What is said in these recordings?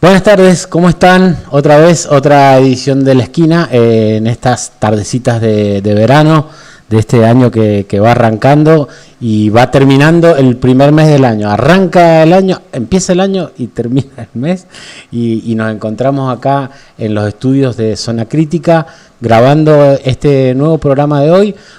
Buenas tardes, ¿cómo están? Otra vez, otra edición de La Esquina, en estas tardecitas de verano, de este año que va arrancando y va terminando el primer mes del año. Arranca el año, empieza el año y termina el mes y nos encontramos acá en los estudios de Zona Crítica grabando este nuevo programa de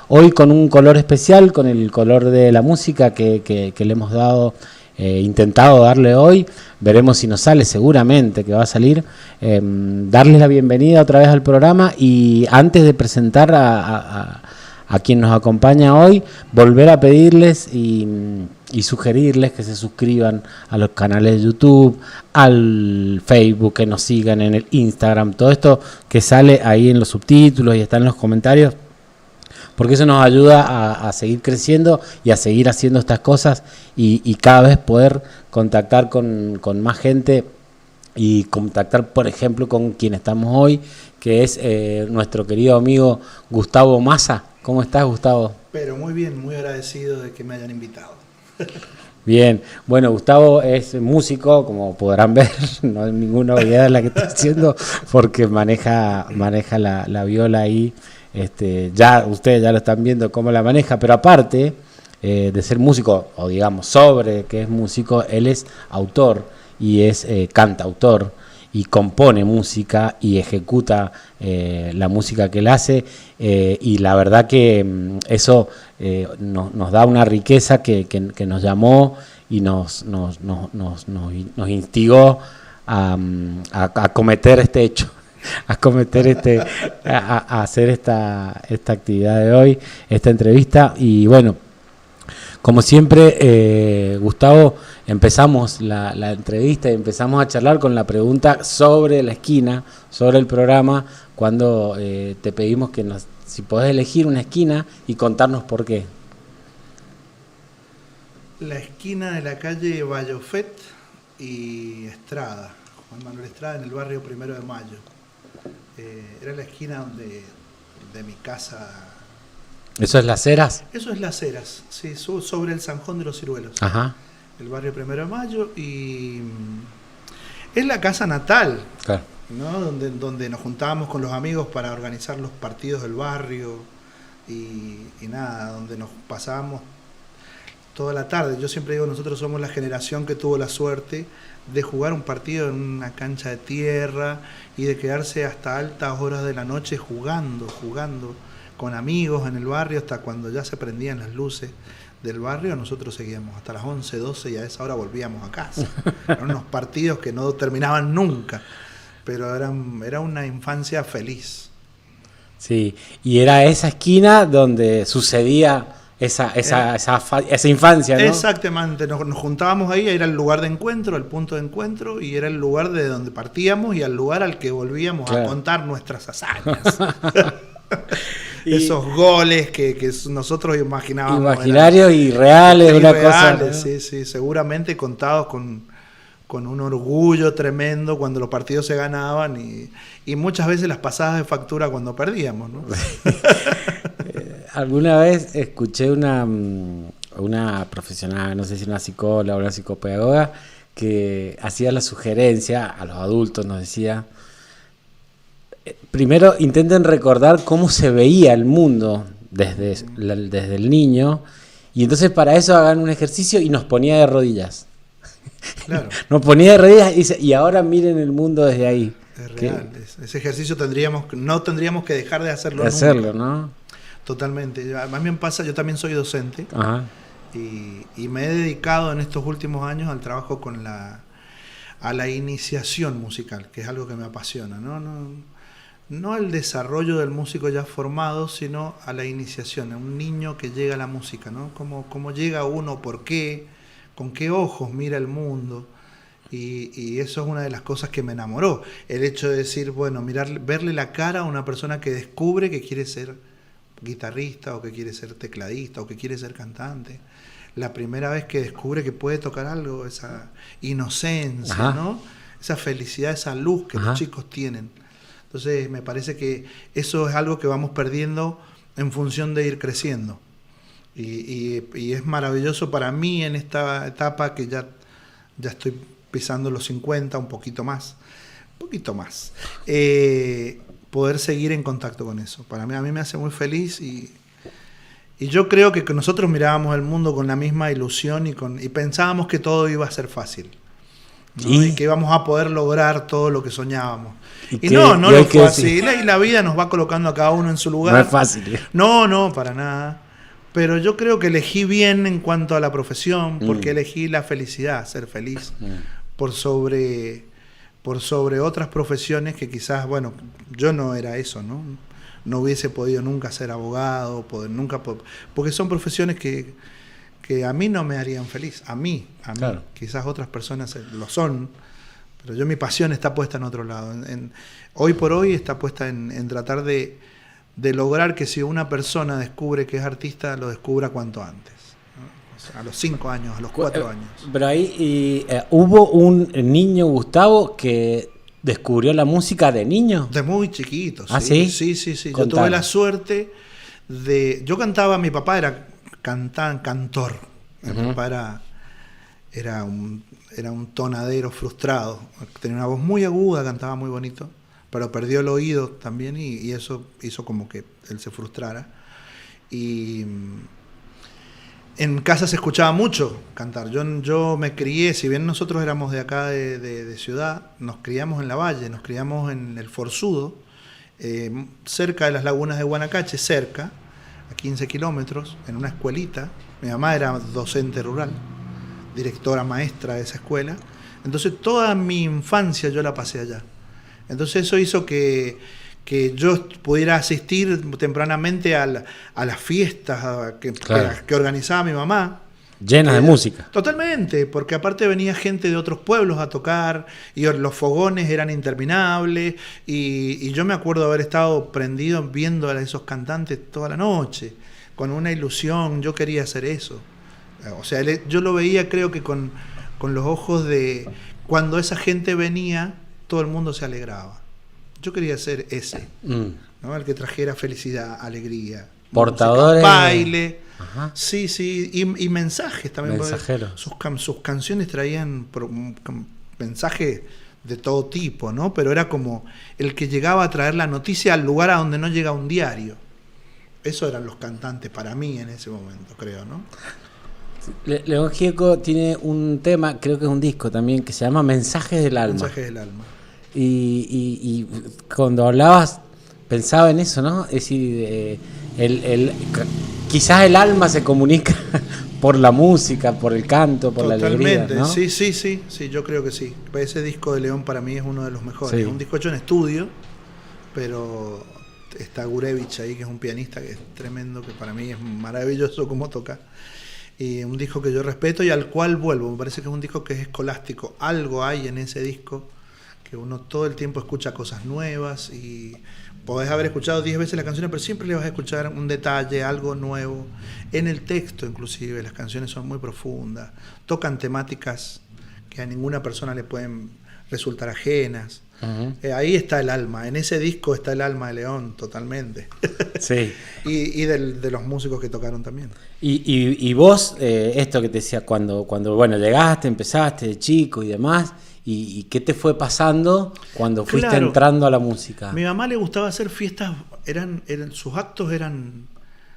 hoy con un color especial, con el color de la música que le hemos dado. Intentado darle hoy, veremos si nos sale, seguramente que va a salir, darles la bienvenida otra vez al programa y antes de presentar a quien nos acompaña hoy, volver a pedirles y sugerirles que se suscriban a los canales de YouTube, al Facebook, que nos sigan en el Instagram, todo esto que sale ahí en los subtítulos y está en los comentarios, porque eso nos ayuda a seguir creciendo y a seguir haciendo estas cosas y cada vez poder contactar con más gente y contactar, por ejemplo, con quien estamos hoy, que es nuestro querido amigo Gustavo Massa. ¿Cómo estás, Gustavo? Pero muy bien, muy agradecido de que me hayan invitado. Bien, bueno, Gustavo es músico, como podrán ver, no hay ninguna novedad la que está haciendo, porque maneja la viola ahí. Ya ustedes ya lo están viendo cómo la maneja, pero aparte de ser músico, o digamos sobre que es músico, él es autor y es cantautor y compone música y ejecuta la música que él hace, y la verdad que eso nos da una riqueza que nos llamó y nos instigó a cometer este hecho. A hacer esta actividad de hoy, esta entrevista. Y bueno, como siempre, Gustavo, empezamos la entrevista y empezamos a charlar con la pregunta sobre La Esquina, sobre el programa, cuando te pedimos que si podés elegir una esquina y contarnos por qué. La esquina de la calle Vallofet y Estrada, Juan Manuel Estrada, en el barrio Primero de Mayo. Era la esquina de mi casa. ¿Eso es Las Heras? Eso es Las Heras, sí, sobre el Zanjón de los Ciruelos. Ajá. El barrio Primero de Mayo, y es la casa natal, claro, ¿no? Donde nos juntábamos con los amigos para organizar los partidos del barrio y nada, donde nos pasábamos toda la tarde. Yo siempre digo, nosotros somos la generación que tuvo la suerte de jugar un partido en una cancha de tierra y de quedarse hasta altas horas de la noche jugando con amigos en el barrio, hasta cuando ya se prendían las luces del barrio. Nosotros seguíamos hasta las 11, 12 y a esa hora volvíamos a casa. Eran unos partidos que no terminaban nunca, pero era una infancia feliz. Sí, y era esa esquina donde sucedía esa infancia, ¿no? Exactamente, nos juntábamos ahí, era el lugar de encuentro, el punto de encuentro, y era el lugar de donde partíamos y al lugar al que volvíamos, claro, a contar nuestras hazañas. Esos goles que nosotros imaginábamos. Imaginarios y reales, una reales, cosa, ¿no? Sí, seguramente contados con un orgullo tremendo cuando los partidos se ganaban y muchas veces las pasadas de factura cuando perdíamos, ¿no? Alguna vez escuché una profesional, no sé si una psicóloga o una psicopedagoga, que hacía la sugerencia a los adultos, nos decía, primero intenten recordar cómo se veía el mundo desde el niño, y entonces para eso hagan un ejercicio, y nos ponía de rodillas. Claro. Nos ponía de rodillas y dice, y ahora miren el mundo desde ahí. Es real, ese ejercicio no tendríamos que dejar de hacerlo nunca. Hacerlo, ¿no? Totalmente. Además me pasa, yo también soy docente. Ajá. Y me he dedicado en estos últimos años al trabajo a la iniciación musical, que es algo que me apasiona, no al desarrollo del músico ya formado, sino a la iniciación, a un niño que llega a la música, ¿no? Cómo llega uno, por qué, con qué ojos mira el mundo. Y eso es una de las cosas que me enamoró, el hecho de decir, bueno, verle la cara a una persona que descubre que quiere ser guitarrista, o que quiere ser tecladista, o que quiere ser cantante. La primera vez que descubre que puede tocar algo, esa inocencia, ajá, ¿no? Esa felicidad, esa luz que, ajá, los chicos tienen. Entonces me parece que eso es algo que vamos perdiendo en función de ir creciendo. Y es maravilloso para mí en esta etapa que ya estoy pisando los 50, un poquito más, poder seguir en contacto con eso. Para mí, a mí me hace muy feliz y yo creo que nosotros mirábamos el mundo con la misma ilusión y pensábamos que todo iba a ser fácil, ¿no? Y que íbamos a poder lograr todo lo que soñábamos. Y no lo fue así. Y la vida nos va colocando a cada uno en su lugar. No es fácil. No, para nada. Pero yo creo que elegí bien en cuanto a la profesión, porque elegí la felicidad, ser feliz, por sobre otras profesiones que quizás, bueno, yo no era eso, ¿no? No hubiese podido nunca ser abogado, porque son profesiones que a mí no me harían feliz, a mí. Claro. Quizás otras personas lo son, pero mi pasión está puesta en otro lado. Hoy por hoy está puesta en tratar de lograr que si una persona descubre que es artista, lo descubra cuanto antes, ¿no? O sea, a los 5 años, a los 4 años. Pero ahí hubo un niño, Gustavo, que descubrió la música de niño. De muy chiquito. ¿Ah, sí? Sí. Yo tuve la suerte yo cantaba, mi papá era cantor. Mi papá era un tonadero frustrado. Tenía una voz muy aguda, cantaba muy bonito, pero perdió el oído también y eso hizo como que él se frustrara. Y en casa se escuchaba mucho cantar. Yo me crié, si bien nosotros éramos de acá de ciudad, nos criamos en la Valle, nos criamos en el Forzudo, cerca de las lagunas de Guanacache, cerca, a 15 kilómetros, en una escuelita. Mi mamá era docente rural, directora maestra de esa escuela. Entonces toda mi infancia yo la pasé allá. Entonces eso hizo que yo pudiera asistir tempranamente a las fiestas que organizaba mi mamá. Llenas de música. Totalmente, porque aparte venía gente de otros pueblos a tocar y los fogones eran interminables y yo me acuerdo haber estado prendido viendo a esos cantantes toda la noche, con una ilusión. Yo quería hacer eso. O sea, yo lo veía, creo que con los ojos de cuando esa gente venía, todo el mundo se alegraba. Yo quería ser ese, ¿no? El que trajera felicidad, alegría, portadores, música, baile. Ajá. Sí, y mensajes también. Mensajeros. Sus canciones traían mensajes de todo tipo, ¿no? Pero era como el que llegaba a traer la noticia al lugar a donde no llega un diario. Eso eran los cantantes para mí en ese momento, creo, ¿no? León Gieco tiene un tema, creo que es un disco también, que se llama Mensajes del Alma. Mensajes del Alma. Y cuando hablabas, pensaba en eso, ¿no? Es decir, quizás el alma se comunica por la música, por el canto, por totalmente, la alegría, ¿no? Sí, yo creo que sí. Ese disco de León para mí es uno de los mejores. Sí. Es un disco hecho en estudio, pero está Gurevich ahí, que es un pianista que es tremendo, que para mí es maravilloso cómo toca. Y un disco que yo respeto y al cual vuelvo. Me parece que es un disco que es escolástico. Algo hay en ese disco que uno todo el tiempo escucha cosas nuevas y podés haber escuchado 10 veces las canciones, pero siempre le vas a escuchar un detalle, algo nuevo. En el texto, inclusive, las canciones son muy profundas. Tocan temáticas que a ninguna persona le pueden resultar ajenas. Uh-huh. Ahí está el alma. En ese disco está el alma de León, totalmente. Sí. y de los músicos que tocaron también. Y vos, esto que te decía, cuando bueno, llegaste, empezaste de chico y demás, ¿y qué te fue pasando cuando fuiste entrando a la música? A mi mamá le gustaba hacer fiestas, sus actos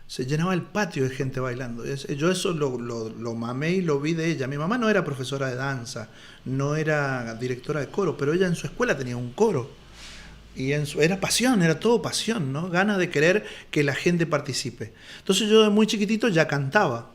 se llenaba el patio de gente bailando. Yo eso lo mamé y lo vi de ella. Mi mamá no era profesora de danza, no era directora de coro, pero ella en su escuela tenía un coro. Y era pasión, era todo pasión, ¿no? Ganas de querer que la gente participe. Entonces yo de muy chiquitito ya cantaba.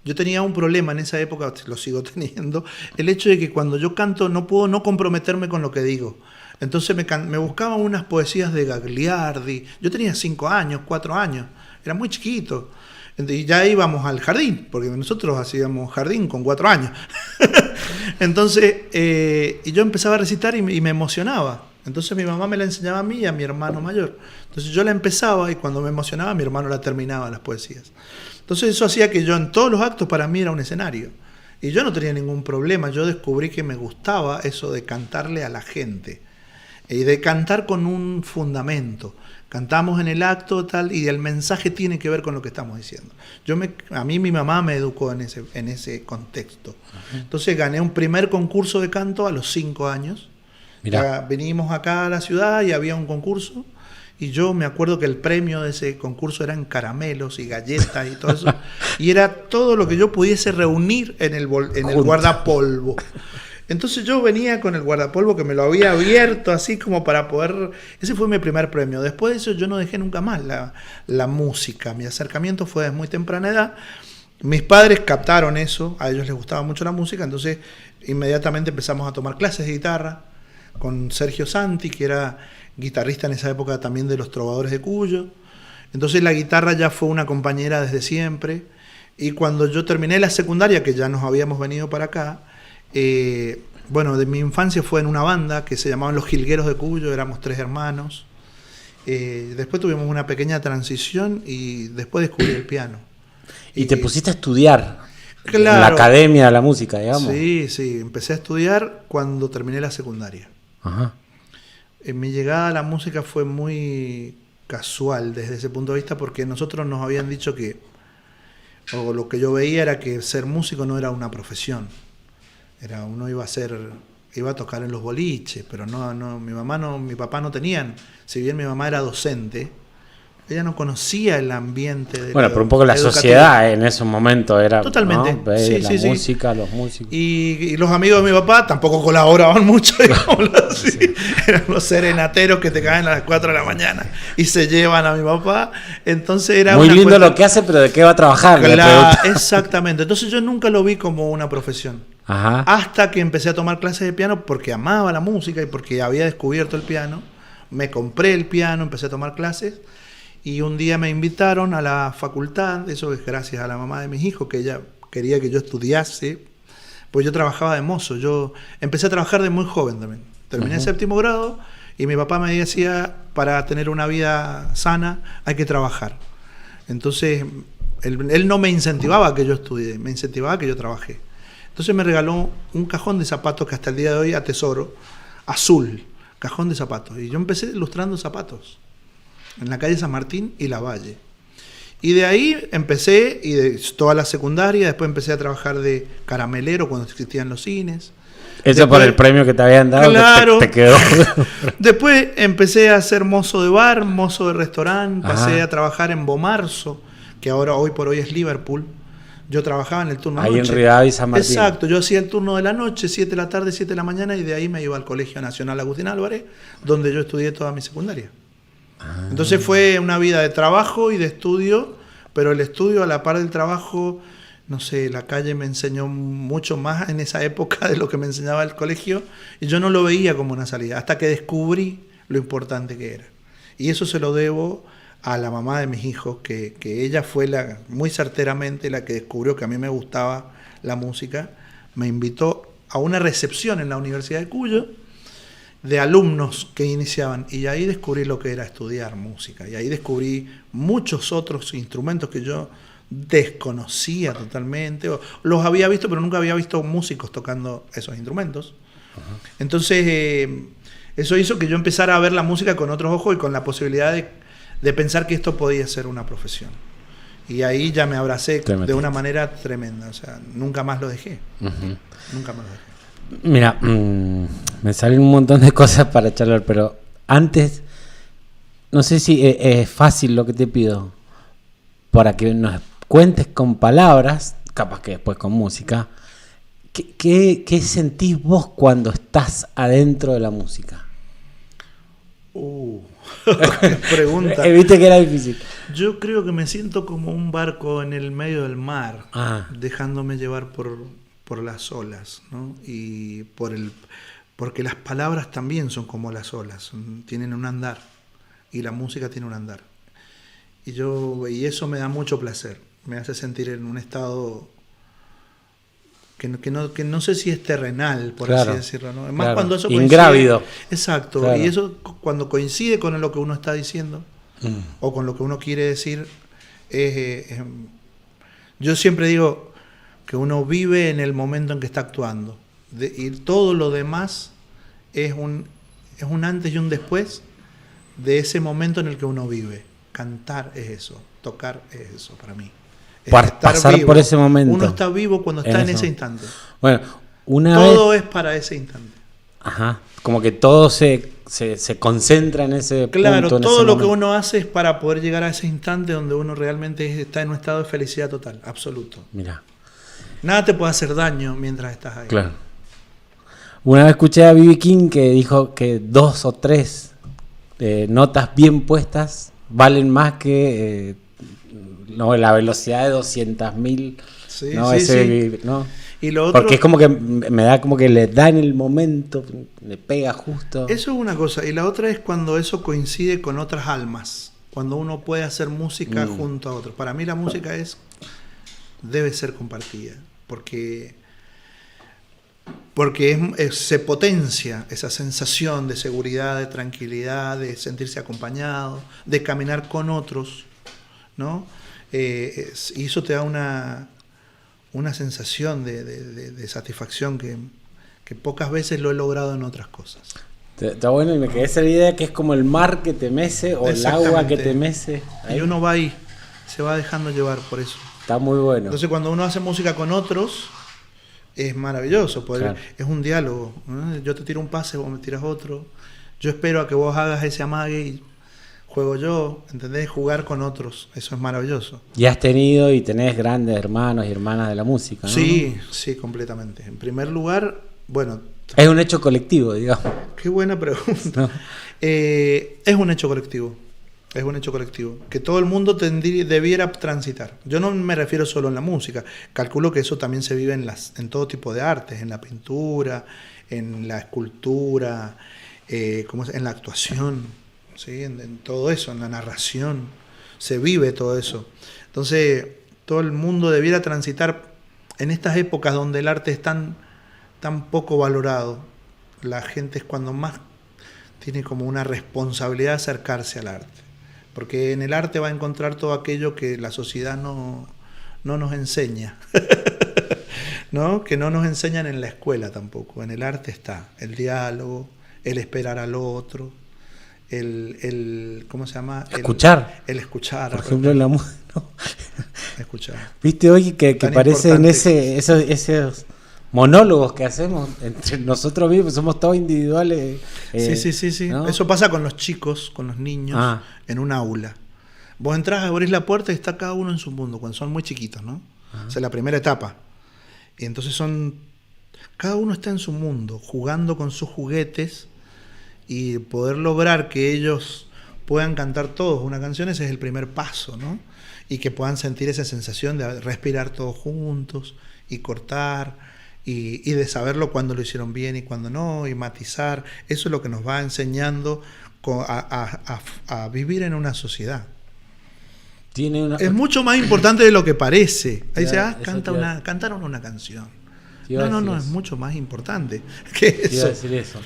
Yo tenía un problema en esa época, lo sigo teniendo, el hecho de que cuando yo canto no puedo no comprometerme con lo que digo. Entonces me buscaba unas poesías de Gagliardi. Yo tenía 5 años, 4 años, era muy chiquito. Y ya íbamos al jardín, porque nosotros hacíamos jardín con 4 años. Entonces, y yo empezaba a recitar y me emocionaba. Entonces mi mamá me la enseñaba a mí y a mi hermano mayor. Entonces yo la empezaba y cuando me emocionaba mi hermano la terminaba, las poesías. Entonces eso hacía que yo en todos los actos para mí era un escenario. Y yo no tenía ningún problema. Yo descubrí que me gustaba eso de cantarle a la gente. Y de cantar con un fundamento. cantamos en el acto, tal, y el mensaje tiene que ver con lo que estamos diciendo. A mí mi mamá me educó en ese contexto. Entonces gané un primer concurso de canto a los 5 años. Venimos acá a la ciudad y había un concurso, y yo me acuerdo que el premio de ese concurso eran caramelos y galletas y todo eso, y era todo lo que yo pudiese reunir en el guardapolvo. Entonces yo venía con el guardapolvo que me lo había abierto así como para poder... Ese fue mi primer premio. Después de eso yo no dejé nunca más la música. Mi acercamiento fue desde muy temprana edad. Mis padres captaron eso, a ellos les gustaba mucho la música, entonces inmediatamente empezamos a tomar clases de guitarra con Sergio Santi, que era guitarrista en esa época también de los Trovadores de Cuyo. Entonces la guitarra ya fue una compañera desde siempre, y cuando yo terminé la secundaria, que ya nos habíamos venido para acá, bueno, de mi infancia fue en una banda que se llamaban Los Jilgueros de Cuyo, éramos 3 hermanos. Después tuvimos una pequeña transición y después descubrí el piano. ¿Y te pusiste a estudiar? Claro, en la academia de la música, digamos. Sí, empecé a estudiar cuando terminé la secundaria. Ajá. Mi llegada a la música fue muy casual desde ese punto de vista, porque nosotros nos habían dicho que, o lo que yo veía era que ser músico no era una profesión. Uno iba a tocar en los boliches, pero mi papá no tenían. Si bien mi mamá era docente, ella no conocía el ambiente de pero un poco la sociedad en esos momentos era totalmente, ¿no? Sí, música, los músicos. Y los amigos de mi papá tampoco colaboraban mucho, digámoslo así. Sí. Eran los serenateros que te caen a las 4 de la mañana y se llevan a mi papá. Entonces era muy lindo lo que hace, pero ¿de qué va a trabajar? Exactamente. Entonces yo nunca lo vi como una profesión. Ajá. Hasta que empecé a tomar clases de piano porque amaba la música y porque había descubierto el piano. Me compré el piano, empecé a tomar clases. Y un día me invitaron a la facultad, eso es gracias a la mamá de mis hijos, que ella quería que yo estudiase, pues yo trabajaba de mozo. Yo empecé a trabajar de muy joven también. Terminé el 7º grado y mi papá me decía, para tener una vida sana hay que trabajar. Entonces, él no me incentivaba a que yo estudie, me incentivaba a que yo trabajé. Entonces me regaló un cajón de zapatos que hasta el día de hoy atesoro, azul, cajón de zapatos. Y yo empecé ilustrando zapatos en la calle San Martín y Lavalle. Y de ahí empecé, y de toda la secundaria, después empecé a trabajar de caramelero cuando existían los cines. Eso después, por el premio que te habían dado, claro, que te quedó. Después empecé a ser mozo de bar, mozo de restaurante, pasé a trabajar en Bomarzo, que ahora hoy por hoy es Liverpool. Yo trabajaba en el turno ahí noche. En Rivadavia y San Martín. Exacto, yo hacía el turno de la noche, 7 de la tarde, 7 de la mañana, y de ahí me iba al Colegio Nacional Agustín Álvarez, donde yo estudié toda mi secundaria. Entonces fue una vida de trabajo y de estudio, pero el estudio a la par del trabajo, no sé, la calle me enseñó mucho más en esa época de lo que me enseñaba el colegio, y yo no lo veía como una salida, hasta que descubrí lo importante que era. Y eso se lo debo a la mamá de mis hijos, que ella fue muy certeramente la que descubrió que a mí me gustaba la música. Me invitó a una recepción en la Universidad de Cuyo, de alumnos que iniciaban, y ahí descubrí lo que era estudiar música, y ahí descubrí muchos otros instrumentos que yo desconocía totalmente, o los había visto pero nunca había visto músicos tocando esos instrumentos. Entonces eso hizo que yo empezara a ver la música con otros ojos y con la posibilidad de pensar que esto podía ser una profesión, y ahí ya me abracé de una manera tremenda, o sea, nunca más lo dejé. Nunca más lo dejé. Mira, me salen un montón de cosas para charlar, pero antes, no sé si es fácil lo que te pido, para que nos cuentes con palabras, capaz que después con música, ¿qué sentís vos cuando estás adentro de la música? Qué pregunta. Viste que era difícil. Yo creo que me siento como un barco en el medio del mar, dejándome llevar por las olas, ¿no? Y porque las palabras también son como las olas, tienen un andar, y la música tiene un andar. Y eso me da mucho placer, me hace sentir en un estado que no sé si es terrenal, por así decirlo, ¿no? Además, cuando eso coincide, ingrávido. Exacto, claro. Y eso cuando coincide con lo que uno está diciendo, o con lo que uno quiere decir, yo siempre digo que uno vive en el momento en que está actuando, y todo lo demás es un antes y un después de ese momento en el que uno vive. Cantar es eso, tocar es eso para mí. Pasar vivo. Por ese momento. Uno está vivo cuando está en ese instante. Bueno, todo es para ese instante. Ajá, como que todo se concentra en ese claro, punto. Todo lo que uno hace es para poder llegar a ese instante donde uno realmente está en un estado de felicidad total, absoluto. Mira. Nada te puede hacer daño mientras estás ahí. Claro. Una vez escuché a B.B. King que dijo que 2 o 3 notas bien puestas valen más que la velocidad de 200.000. Sí, ¿no? sí. ¿no? Y lo otro, porque es como que me da como que le da en el momento, le pega justo. Eso es una cosa. Y la otra es cuando eso coincide con otras almas. Cuando uno puede hacer música junto a otros. Para mí la música debe ser compartida. Porque se potencia esa sensación de seguridad, de tranquilidad, de sentirse acompañado, de caminar con otros, ¿no? Y eso te da una sensación de satisfacción que pocas veces lo he logrado en otras cosas. Está bueno, y me quedé esa idea que es como el mar que te mece o el agua que te mece. Y uno va ahí, se va dejando llevar por eso. Está muy bueno. Entonces cuando uno hace música con otros, es maravilloso. Claro. Es un diálogo, ¿no? Yo te tiro un pase, vos me tiras otro. Yo espero a que vos hagas ese amague y juego yo, ¿entendés? Jugar con otros, eso es maravilloso. Y has tenido y tenés grandes hermanos y hermanas de la música, ¿no? Sí, sí, completamente. En primer lugar, bueno... Es un hecho colectivo, digamos. Qué buena pregunta. ¿No? Es un hecho colectivo. Es un hecho colectivo. Que todo el mundo debiera transitar. Yo no me refiero solo en la música. Calculo que eso también se vive en todo tipo de artes. En la pintura, en la escultura, en la actuación. ¿Sí? En todo eso, en la narración. Se vive todo eso. Entonces, todo el mundo debiera transitar en estas épocas donde el arte es tan poco valorado. La gente es cuando más tiene como una responsabilidad de acercarse al arte. Porque en el arte va a encontrar todo aquello que la sociedad no nos enseña. ¿No? Que no nos enseñan en la escuela tampoco. En el arte está el diálogo, el esperar al otro, el ¿cómo se llama? Escuchar. El escuchar. Por ejemplo, en la música. ¿No? Escuchar. ¿Viste hoy que parecen esos monólogos que hacemos entre nosotros mismos? Somos todos individuales. Sí. ¿No? Eso pasa con los chicos, con los niños, en un aula. Vos entrás, abrís la puerta y está cada uno en su mundo, cuando son muy chiquitos, ¿no? Esa es la primera etapa. Y entonces cada uno está en su mundo, jugando con sus juguetes, y poder lograr que ellos puedan cantar todos una canción, ese es el primer paso, ¿no? Y que puedan sentir esa sensación de respirar todos juntos y cortar y de saberlo cuando lo hicieron bien y cuando no, y matizar. Eso es lo que nos va enseñando a vivir en una sociedad. Es mucho más importante de lo que parece. Ahí dice, cantaron una canción. No, es mucho más importante que eso. Iba a decir eso.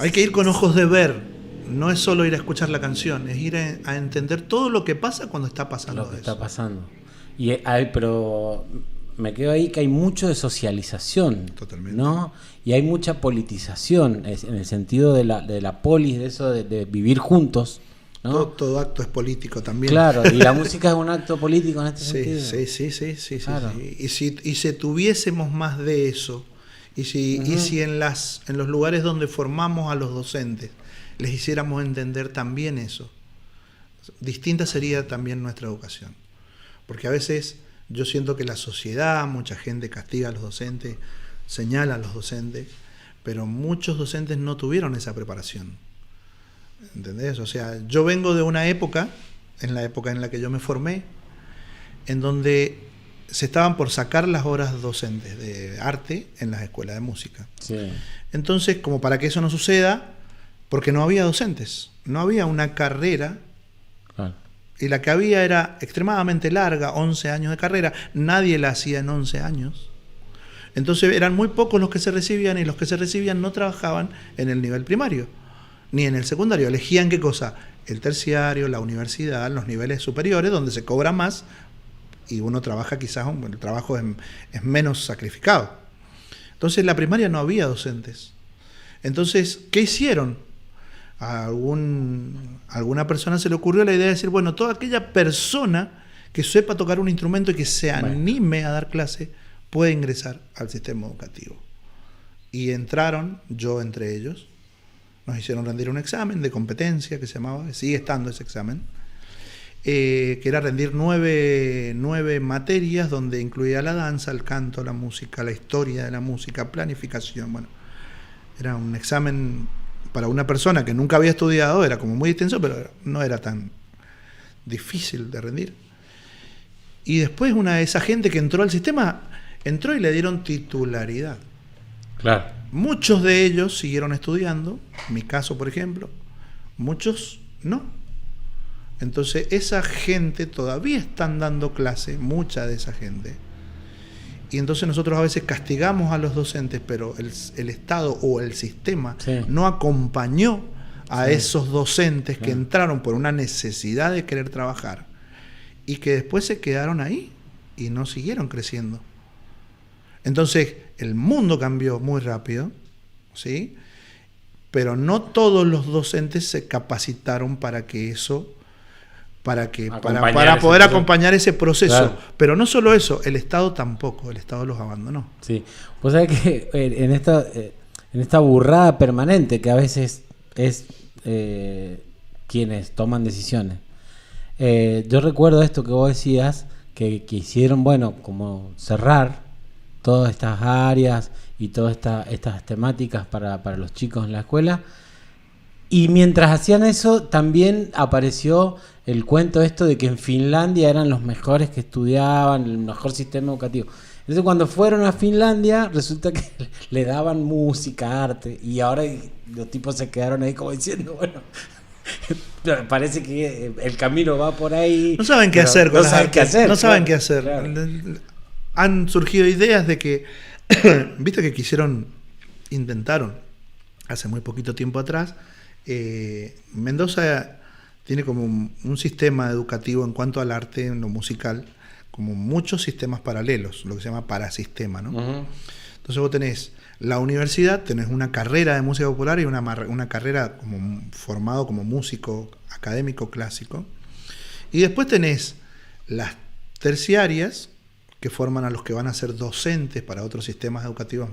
Hay que ir con ojos de ver, no es solo ir a escuchar la canción, es ir a entender todo lo que pasa cuando está pasando. Está pasando. Pero me quedo ahí que hay mucho de socialización. Totalmente. ¿No? Y hay mucha politización, en el sentido de la polis, de eso de vivir juntos, ¿no? Todo acto es político también. Claro, y la música es un acto político en este sentido. Sí. Claro. Y si tuviésemos más de eso, y si en los lugares donde formamos a los docentes les hiciéramos entender también eso, distinta sería también nuestra educación. Porque a veces yo siento que la sociedad, mucha gente castiga a los docentes, señala a los docentes, pero muchos docentes no tuvieron esa preparación. ¿Entendés? O sea, yo vengo de una época, en la época en la que yo me formé, en donde se estaban por sacar las horas docentes de arte en las escuelas de música. Sí. Entonces, como para que eso no suceda, porque no había docentes, no había una carrera, y la que había era extremadamente larga, 11 años de carrera, nadie la hacía en 11 años. Entonces eran muy pocos los que se recibían, y los que se recibían no trabajaban en el nivel primario, ni en el secundario. Elegían ¿qué cosa? El terciario, la universidad, los niveles superiores, donde se cobra más, y uno trabaja quizás, el trabajo es menos sacrificado. Entonces en la primaria no había docentes. Entonces, ¿qué hicieron? a alguna persona se le ocurrió la idea de decir, bueno, toda aquella persona que sepa tocar un instrumento y que se anime a dar clase puede ingresar al sistema educativo. Y entraron, yo entre ellos, nos hicieron rendir un examen de competencia que se llamaba, sigue estando ese examen, que era rendir 9 materias donde incluía la danza, el canto, la música, la historia de la música, planificación. Bueno, era un examen para una persona que nunca había estudiado, era como muy extenso, pero no era tan difícil de rendir. Y después una de esa gente que entró al sistema, entró y le dieron titularidad. Claro. Muchos de ellos siguieron estudiando, en mi caso por ejemplo, muchos no. Entonces esa gente todavía están dando clase, mucha de esa gente. Y entonces nosotros a veces castigamos a los docentes, pero el Estado o el sistema no acompañó a esos docentes que entraron por una necesidad de querer trabajar y que después se quedaron ahí y no siguieron creciendo. Entonces el mundo cambió muy rápido, ¿sí? Pero no todos los docentes se capacitaron para que eso... para poder acompañar ese proceso. Claro. Pero no solo eso, el Estado tampoco, el Estado los abandonó. Sí, vos sabés que en esta burrada permanente que a veces es quienes toman decisiones. Yo recuerdo esto que vos decías, que hicieron, bueno, como cerrar todas estas áreas y todas estas temáticas para los chicos en la escuela. Y mientras hacían eso, también apareció el cuento esto de que en Finlandia eran los mejores que estudiaban, el mejor sistema educativo. Entonces cuando fueron a Finlandia, resulta que le daban música, arte, y ahora los tipos se quedaron ahí como diciendo, bueno, parece que el camino va por ahí. No saben qué hacer con las artes. No saben qué hacer. Claro. Han surgido ideas de que, viste que intentaron, hace muy poquito tiempo atrás, Mendoza tiene como un sistema educativo en cuanto al arte, en lo musical, como muchos sistemas paralelos, lo que se llama parasistema, ¿no? Uh-huh. Entonces vos tenés la universidad, tenés una carrera de música popular y una carrera como formado como músico académico clásico, y después tenés las terciarias que forman a los que van a ser docentes para otros sistemas educativos,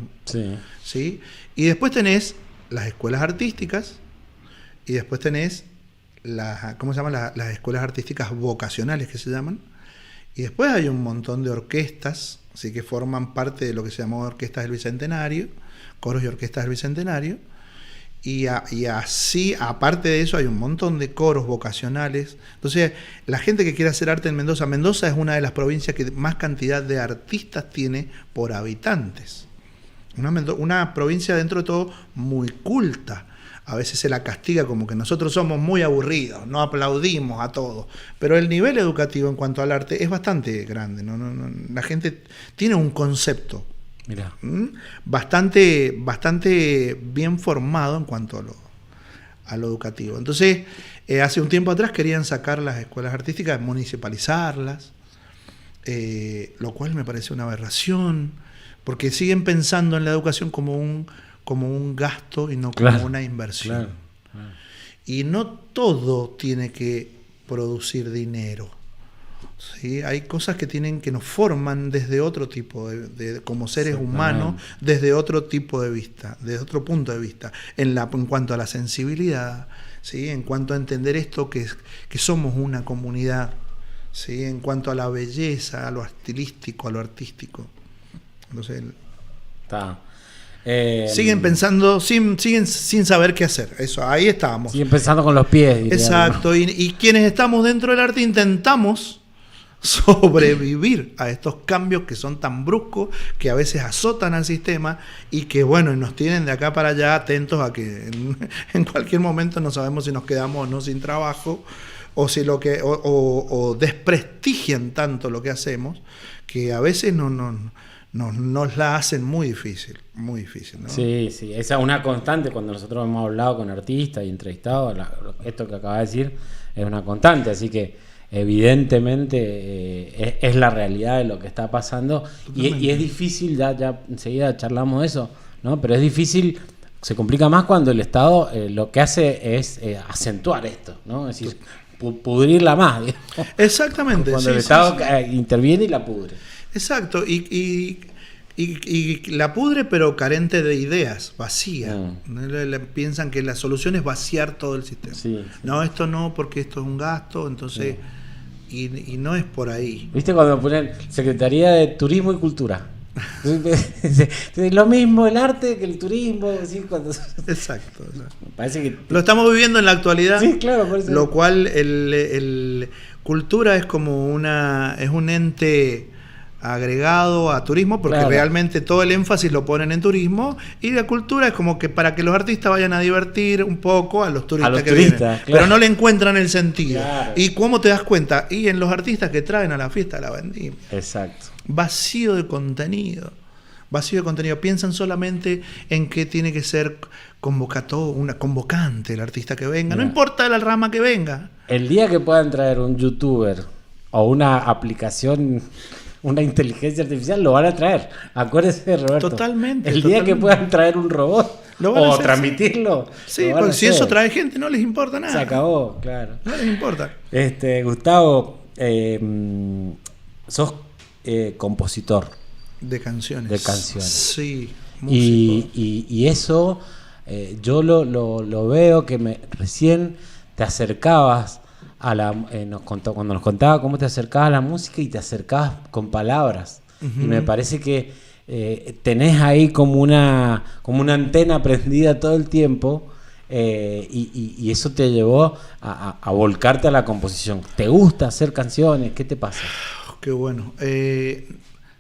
¿sí? Y después tenés las escuelas artísticas. Y después tenés ¿cómo se llaman? Las escuelas artísticas vocacionales que se llaman. Y después hay un montón de orquestas, así que forman parte de lo que se llamó orquestas del Bicentenario, coros y orquestas del Bicentenario. Y así, aparte de eso, hay un montón de coros vocacionales. Entonces, la gente que quiere hacer arte en Mendoza, Mendoza es una de las provincias que más cantidad de artistas tiene por habitantes. Una provincia dentro de todo muy culta. A veces se la castiga como que nosotros somos muy aburridos, no aplaudimos a todos. Pero el nivel educativo en cuanto al arte es bastante grande. La gente tiene un concepto bastante bien formado en cuanto a lo educativo. Entonces, hace un tiempo atrás querían sacar las escuelas artísticas, municipalizarlas, lo cual me parece una aberración, porque siguen pensando en la educación como un gasto y no como una inversión. Claro. Y no todo tiene que producir dinero. ¿Sí? Hay cosas que nos forman desde otro tipo como seres humanos, desde otro tipo de vista, desde otro punto de vista, en cuanto a la sensibilidad, ¿sí? En cuanto a entender esto que somos una comunidad, ¿sí? En cuanto a la belleza, a lo estilístico, a lo artístico. Entonces, siguen pensando, siguen sin saber qué hacer. Eso, ahí estábamos. Siguen pensando con los pies. Exacto. Y quienes estamos dentro del arte intentamos sobrevivir a estos cambios que son tan bruscos, que a veces azotan al sistema y que, bueno, nos tienen de acá para allá atentos a que en cualquier momento no sabemos si nos quedamos o no sin trabajo, o si o desprestigian tanto lo que hacemos, que a veces nos la hacen muy difícil, ¿no? Sí, esa es una constante cuando nosotros hemos hablado con artistas y entrevistados, esto que acaba de decir es una constante, así que evidentemente es la realidad de lo que está pasando y es difícil, ya enseguida charlamos de eso, ¿no? Pero es difícil Se complica más cuando el Estado lo que hace es acentuar esto, ¿no? Es decir, pudrirla más, digamos. Exactamente. Cuando el Estado interviene y la pudre. Exacto, y la pudre, pero carente de ideas, vacía. Piensan que la solución es vaciar todo el sistema. Sí. No, esto no, porque esto es un gasto, entonces... Sí. Y no es por ahí. ¿Viste cuando ponen Secretaría de Turismo y Cultura? Lo mismo el arte que el turismo. ¿Sí? Exacto. Parece que... Lo estamos viviendo en la actualidad. Sí, claro. Parece... Lo cual el cultura es como es un ente agregado a turismo, porque realmente todo el énfasis lo ponen en turismo, y la cultura es como que para que los artistas vayan a divertir un poco a los turistas que vienen, claro. Pero no le encuentran el sentido. Claro. ¿Y cómo te das cuenta? Y en los artistas que traen a la fiesta de la vendimia. Exacto. Vacío de contenido. Piensan solamente en que tiene que ser convocante el artista que venga. No importa la rama que venga. El día que puedan traer un youtuber o una aplicación, una inteligencia artificial, lo van a traer. Acuérdese, Roberto. Totalmente. El día que puedan traer un robot o transmitirlo. Sí, porque si eso trae gente no les importa nada. Se acabó, claro. No les importa. Gustavo, sos compositor. De canciones. Sí. Y eso yo lo veo que recién te acercabas a cuando nos contaba cómo te acercabas a la música y te acercabas con palabras. Uh-huh. Y me parece que tenés ahí como una antena prendida todo el tiempo, y eso te llevó a volcarte a la composición. ¿Te gusta hacer canciones? ¿Qué te pasa? Qué bueno.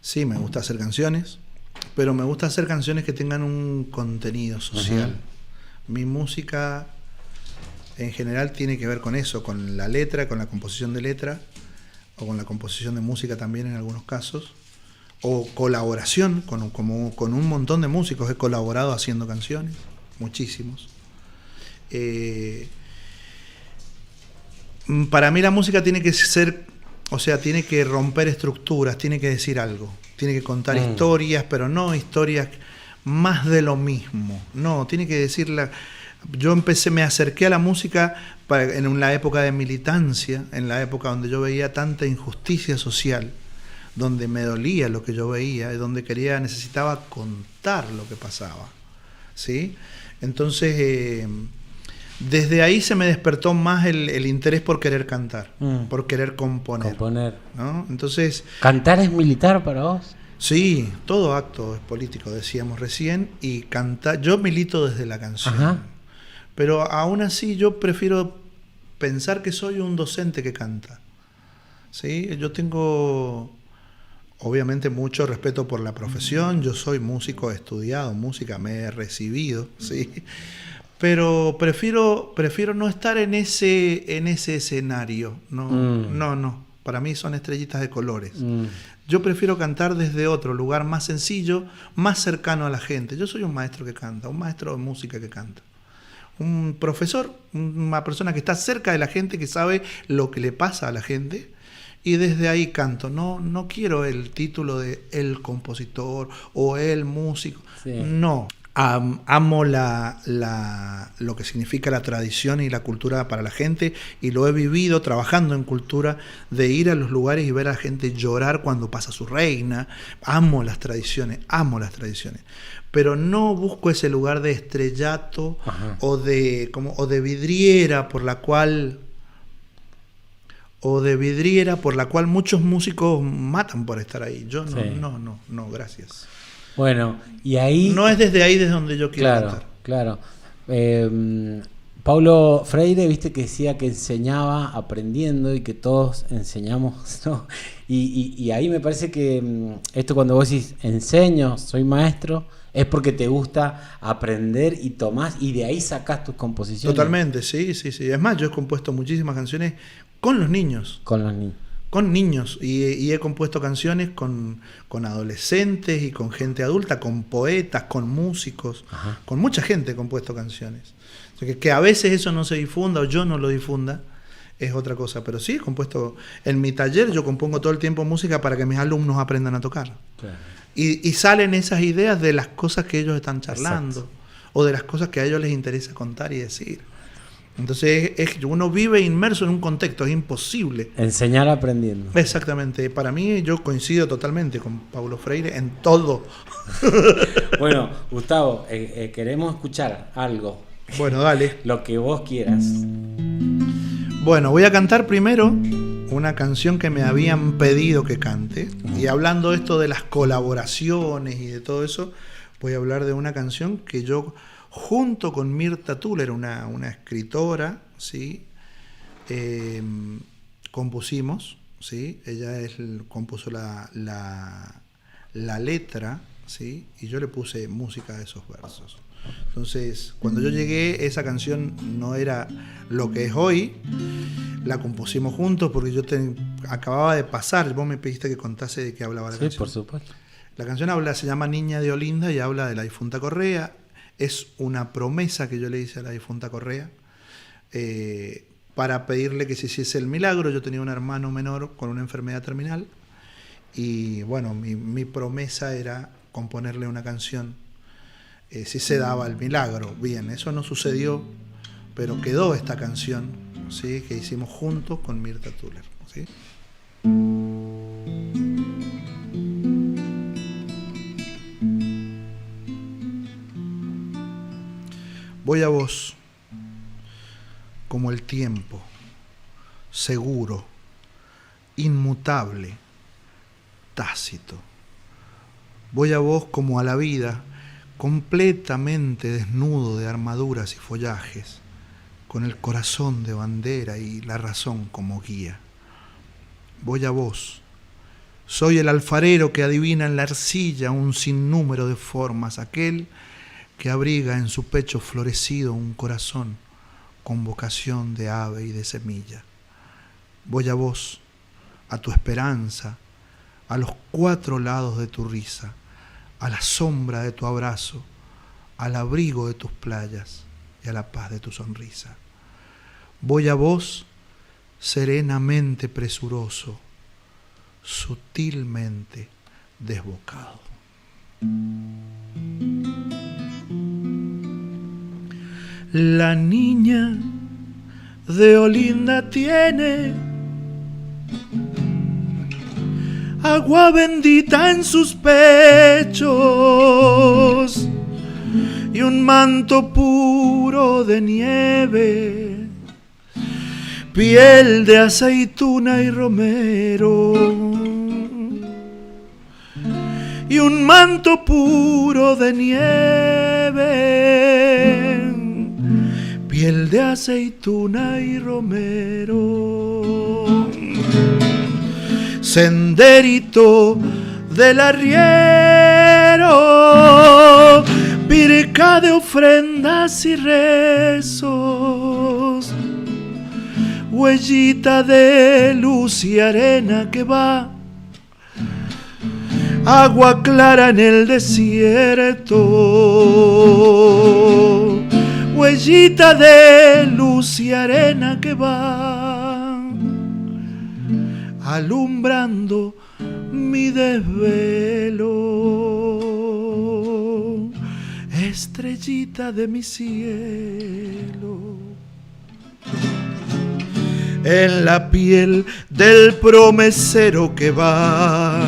Sí, me gusta hacer canciones, pero me gusta hacer canciones que tengan un contenido social. Uh-huh. Mi música en general tiene que ver con eso, con la letra, con la composición de letra, o con la composición de música también en algunos casos, o colaboración con un montón de músicos. He colaborado haciendo canciones, muchísimos. Para mí la música tiene que ser, tiene que romper estructuras, tiene que decir algo, tiene que contar historias, pero no historias más de lo mismo. No, tiene que decirla. Yo me acerqué a la música en la época de militancia, en la época donde yo veía tanta injusticia social, donde me dolía lo que yo veía, donde necesitaba contar lo que pasaba, ¿sí? Entonces, desde ahí se me despertó más el interés por querer cantar, por querer componer. ¿No? Entonces, ¿cantar es militar para vos? Sí, todo acto es político, decíamos recién, y cantar. Yo milito desde la canción. Ajá. Pero aún así yo prefiero pensar que soy un docente que canta. ¿Sí? Yo tengo, obviamente, mucho respeto por la profesión. Yo soy músico, he estudiado música, me he recibido, ¿sí? Pero prefiero no estar en ese escenario. No. Para mí son estrellitas de colores. Yo prefiero cantar desde otro lugar más sencillo, más cercano a la gente. Yo soy un maestro que canta, un maestro de música que canta. Un profesor, una persona que está cerca de la gente, que sabe lo que le pasa a la gente, y desde ahí canto. No quiero el título de el compositor o el músico. Sí. No. Amo lo que significa la tradición y la cultura para la gente, y lo he vivido trabajando en cultura, de ir a los lugares y ver a la gente llorar cuando pasa su reina. Amo las tradiciones, pero no busco ese lugar de estrellato o de vidriera por la cual muchos músicos matan por estar ahí. Yo no, gracias. Bueno, y ahí... No es desde ahí desde donde yo quiero cantar. Claro. Paulo Freire, viste que decía que enseñaba aprendiendo y que todos enseñamos, ¿no? Y ahí me parece que esto, cuando vos decís enseño, soy maestro, es porque te gusta aprender y tomás, y de ahí sacás tus composiciones. Totalmente, sí. Es más, yo he compuesto muchísimas canciones con los niños. Con niños, y he compuesto canciones con adolescentes y con gente adulta, con poetas, con músicos. Ajá. Con mucha gente he compuesto canciones. O sea, que a veces eso no se difunda o yo no lo difunda es otra cosa, pero sí he compuesto. En mi taller yo compongo todo el tiempo música para que mis alumnos aprendan a tocar. Claro. Y salen esas ideas de las cosas que ellos están charlando. Exacto. o de las cosas que a ellos les interesa contar y decir. Entonces uno vive inmerso en un contexto, es imposible. Enseñar aprendiendo. Exactamente. Para mí yo coincido totalmente con Paulo Freire en todo. Bueno, Gustavo, queremos escuchar algo. Bueno, dale. Lo que vos quieras. Bueno, voy a cantar primero una canción que me habían pedido que cante. Y hablando esto de las colaboraciones y de todo eso, voy a hablar de una canción que yo, junto con Mirta Tuller, una escritora, ¿sí? Compusimos, ¿sí? Ella compuso la letra, ¿sí? Y yo le puse música a esos versos. Entonces, cuando yo llegué, esa canción no era lo que es hoy. La compusimos juntos porque yo acababa de pasar. Vos me pediste que contase de qué hablaba la canción. Sí, por supuesto. La canción se llama Niña de Olinda y habla de la difunta Correa. Es una promesa que yo le hice a la difunta Correa para pedirle que se hiciese el milagro. Yo tenía un hermano menor con una enfermedad terminal y bueno, mi promesa era componerle una canción si se daba el milagro. Bien, eso no sucedió, pero quedó esta canción, ¿sí? Que hicimos juntos con Mirta Tuller, ¿sí? Voy a vos como el tiempo, seguro, inmutable, tácito. Voy a vos como a la vida, completamente desnudo de armaduras y follajes, con el corazón de bandera y la razón como guía. Voy a vos, soy el alfarero que adivina en la arcilla un sinnúmero de formas, aquel que abriga en su pecho florecido un corazón con vocación de ave y de semilla. Voy a vos, a tu esperanza, a los 4 lados de tu risa, a la sombra de tu abrazo, al abrigo de tus playas y a la paz de tu sonrisa. Voy a vos, serenamente presuroso, sutilmente desbocado. La niña de Olinda tiene agua bendita en sus pechos y un manto puro de nieve, piel de aceituna y romero, y un manto puro de nieve, piel de aceituna y romero. Senderito del arriero, pirca de ofrendas y rezos, huellita de luz y arena que va, agua clara en el desierto, huellita de luz y arena que va, alumbrando mi desvelo, estrellita de mi cielo. En la piel del promesero que va,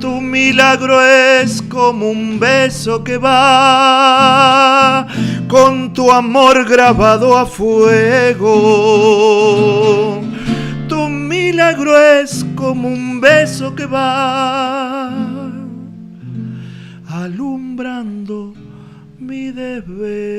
tu milagro es como un beso que va, con tu amor grabado a fuego. Tu milagro es como un beso que va, alumbrando mi desvelo.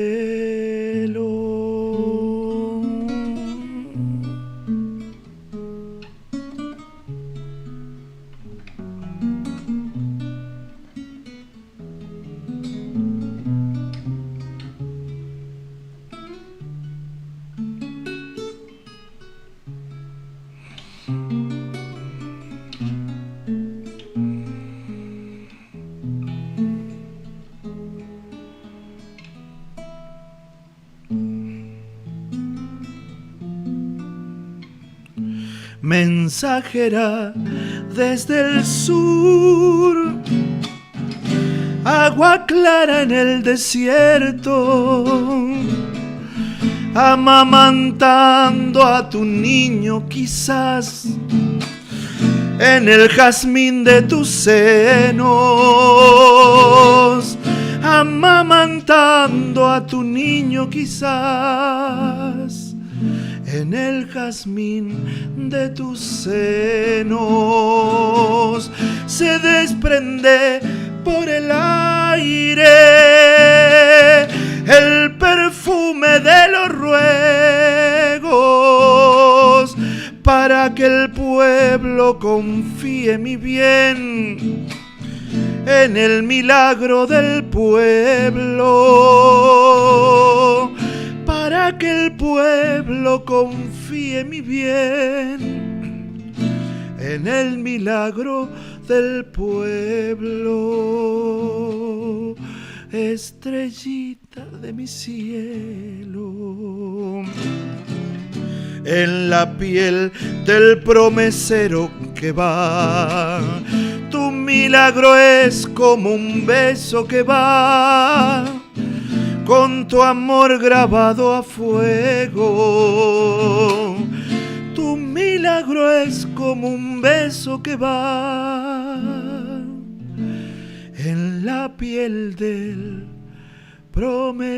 Mensajera desde el sur, agua clara en el desierto, amamantando a tu niño quizás en el jazmín de tus senos, amamantando a tu niño quizás en el jazmín de tus senos. Se desprende por el aire el perfume de los ruegos para que el pueblo confíe mi bien en el milagro del pueblo, para que el pueblo confíe mi bien en el milagro del pueblo. Estrellita de mi cielo, en la piel del promesero que va, tu milagro es como un beso que va con tu amor grabado a fuego. Tu milagro es como un beso que va en la piel del promesero.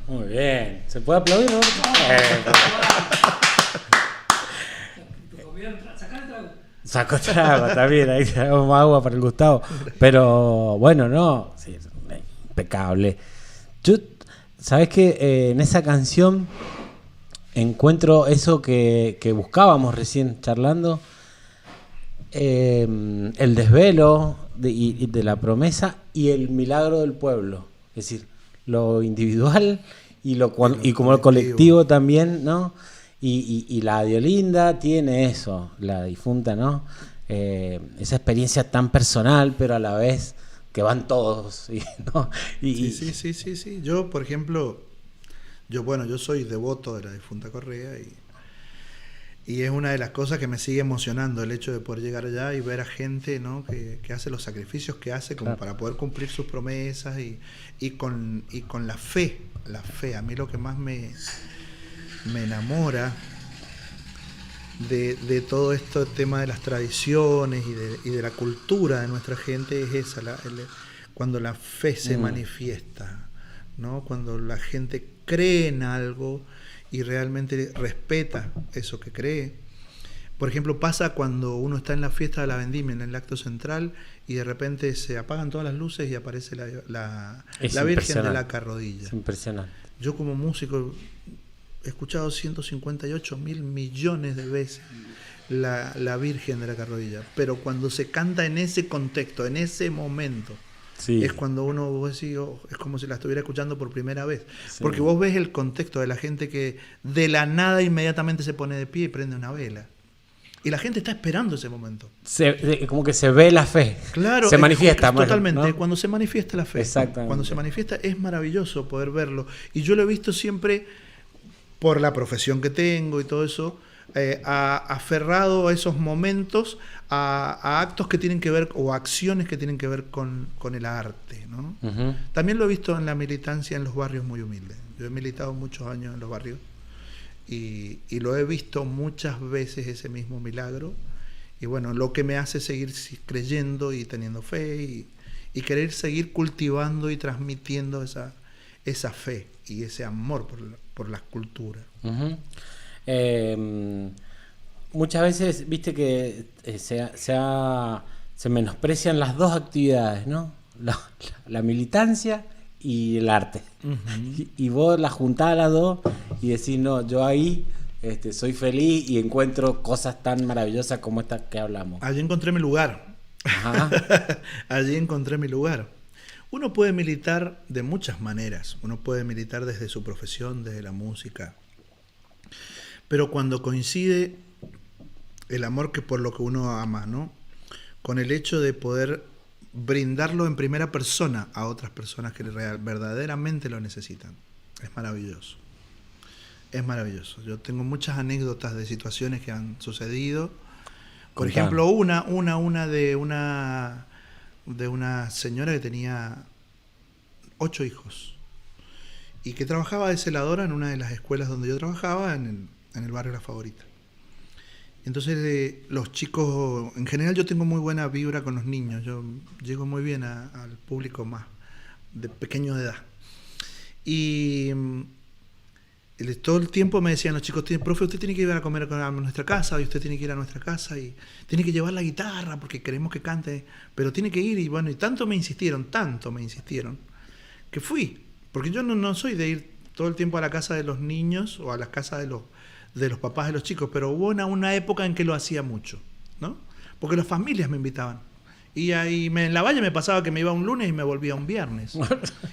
Muy bien. ¿Se puede aplaudir, no? Sacó trago, está bien, ahí tenemos agua para el Gustavo. Pero bueno, no, sí, impecable. Yo, ¿sabes qué? En esa canción encuentro eso que buscábamos recién charlando, el desvelo de la promesa y el milagro del pueblo. Es decir, lo individual y como el colectivo también, ¿no? Y la Diolinda tiene eso, la difunta, ¿no? Esa experiencia tan personal, pero a la vez que van todos, ¿no? Sí. Yo, por ejemplo, yo soy devoto de la difunta Correa y es una de las cosas que me sigue emocionando, el hecho de poder llegar allá y ver a gente, ¿no? que hace los sacrificios que hace como para poder cumplir sus promesas y con la fe. A mí lo que más me enamora de todo este tema de las tradiciones y de la cultura de nuestra gente es esa, cuando la fe se manifiesta, ¿no? Cuando la gente cree en algo y realmente respeta eso que cree. Por ejemplo, pasa cuando uno está en la fiesta de la vendimia, en el acto central, y de repente se apagan todas las luces y aparece la Virgen de la Carrodilla. Es impresionante. Yo como músico he escuchado 158.000 millones de veces la Virgen de la Carrodilla, pero cuando se canta en ese contexto, en ese momento, sí, es cuando uno, vos decís, es como si la estuviera escuchando por primera vez, sí, porque vos ves el contexto de la gente que de la nada inmediatamente se pone de pie y prende una vela. Y la gente está esperando ese momento. Como que se ve la fe. Claro, se manifiesta. Totalmente, ¿no? ¿no? Cuando se manifiesta la fe. Exactamente. Cuando se manifiesta es maravilloso poder verlo. Y yo lo he visto siempre por la profesión que tengo y todo eso, aferrado a esos momentos, a actos que tienen que ver, o acciones que tienen que ver con el arte, ¿no? Uh-huh. También lo he visto en la militancia en los barrios muy humildes. Yo he militado muchos años en los barrios. Y lo he visto muchas veces ese mismo milagro, y bueno, lo que me hace seguir creyendo y teniendo fe y querer seguir cultivando y transmitiendo esa fe y ese amor por las culturas. Uh-huh. Muchas veces, viste que se menosprecian las dos actividades, ¿no? La militancia y el arte. Uh-huh. Y vos las juntás a las dos y decís, no, yo ahí soy feliz y encuentro cosas tan maravillosas como estas que hablamos. Allí encontré mi lugar. Ajá. Allí encontré mi lugar. Uno puede militar de muchas maneras. Uno puede militar desde su profesión, desde la música. Pero cuando coincide el amor que por lo que uno ama, ¿no? Con el hecho de poder brindarlo en primera persona a otras personas que verdaderamente lo necesitan. Es maravilloso. Es maravilloso. Yo tengo muchas anécdotas de situaciones que han sucedido. Por ejemplo, una de una señora que tenía 8 hijos y que trabajaba de celadora en una de las escuelas donde yo trabajaba, en el barrio La Favorita. Entonces los chicos, en general yo tengo muy buena vibra con los niños, yo llego muy bien al público más de pequeño de edad. Y todo el tiempo me decían los chicos, profe, usted tiene que ir a comer a nuestra casa, y usted tiene que ir a nuestra casa, y tiene que llevar la guitarra porque queremos que cante, pero tiene que ir. Y bueno, y tanto me insistieron, que fui. Porque yo no soy de ir todo el tiempo a la casa de los niños o a las casas de los papás de los chicos, pero hubo una época en que lo hacía mucho, ¿no? Porque las familias me invitaban. Y ahí en la Valle me pasaba que me iba un lunes y me volvía un viernes.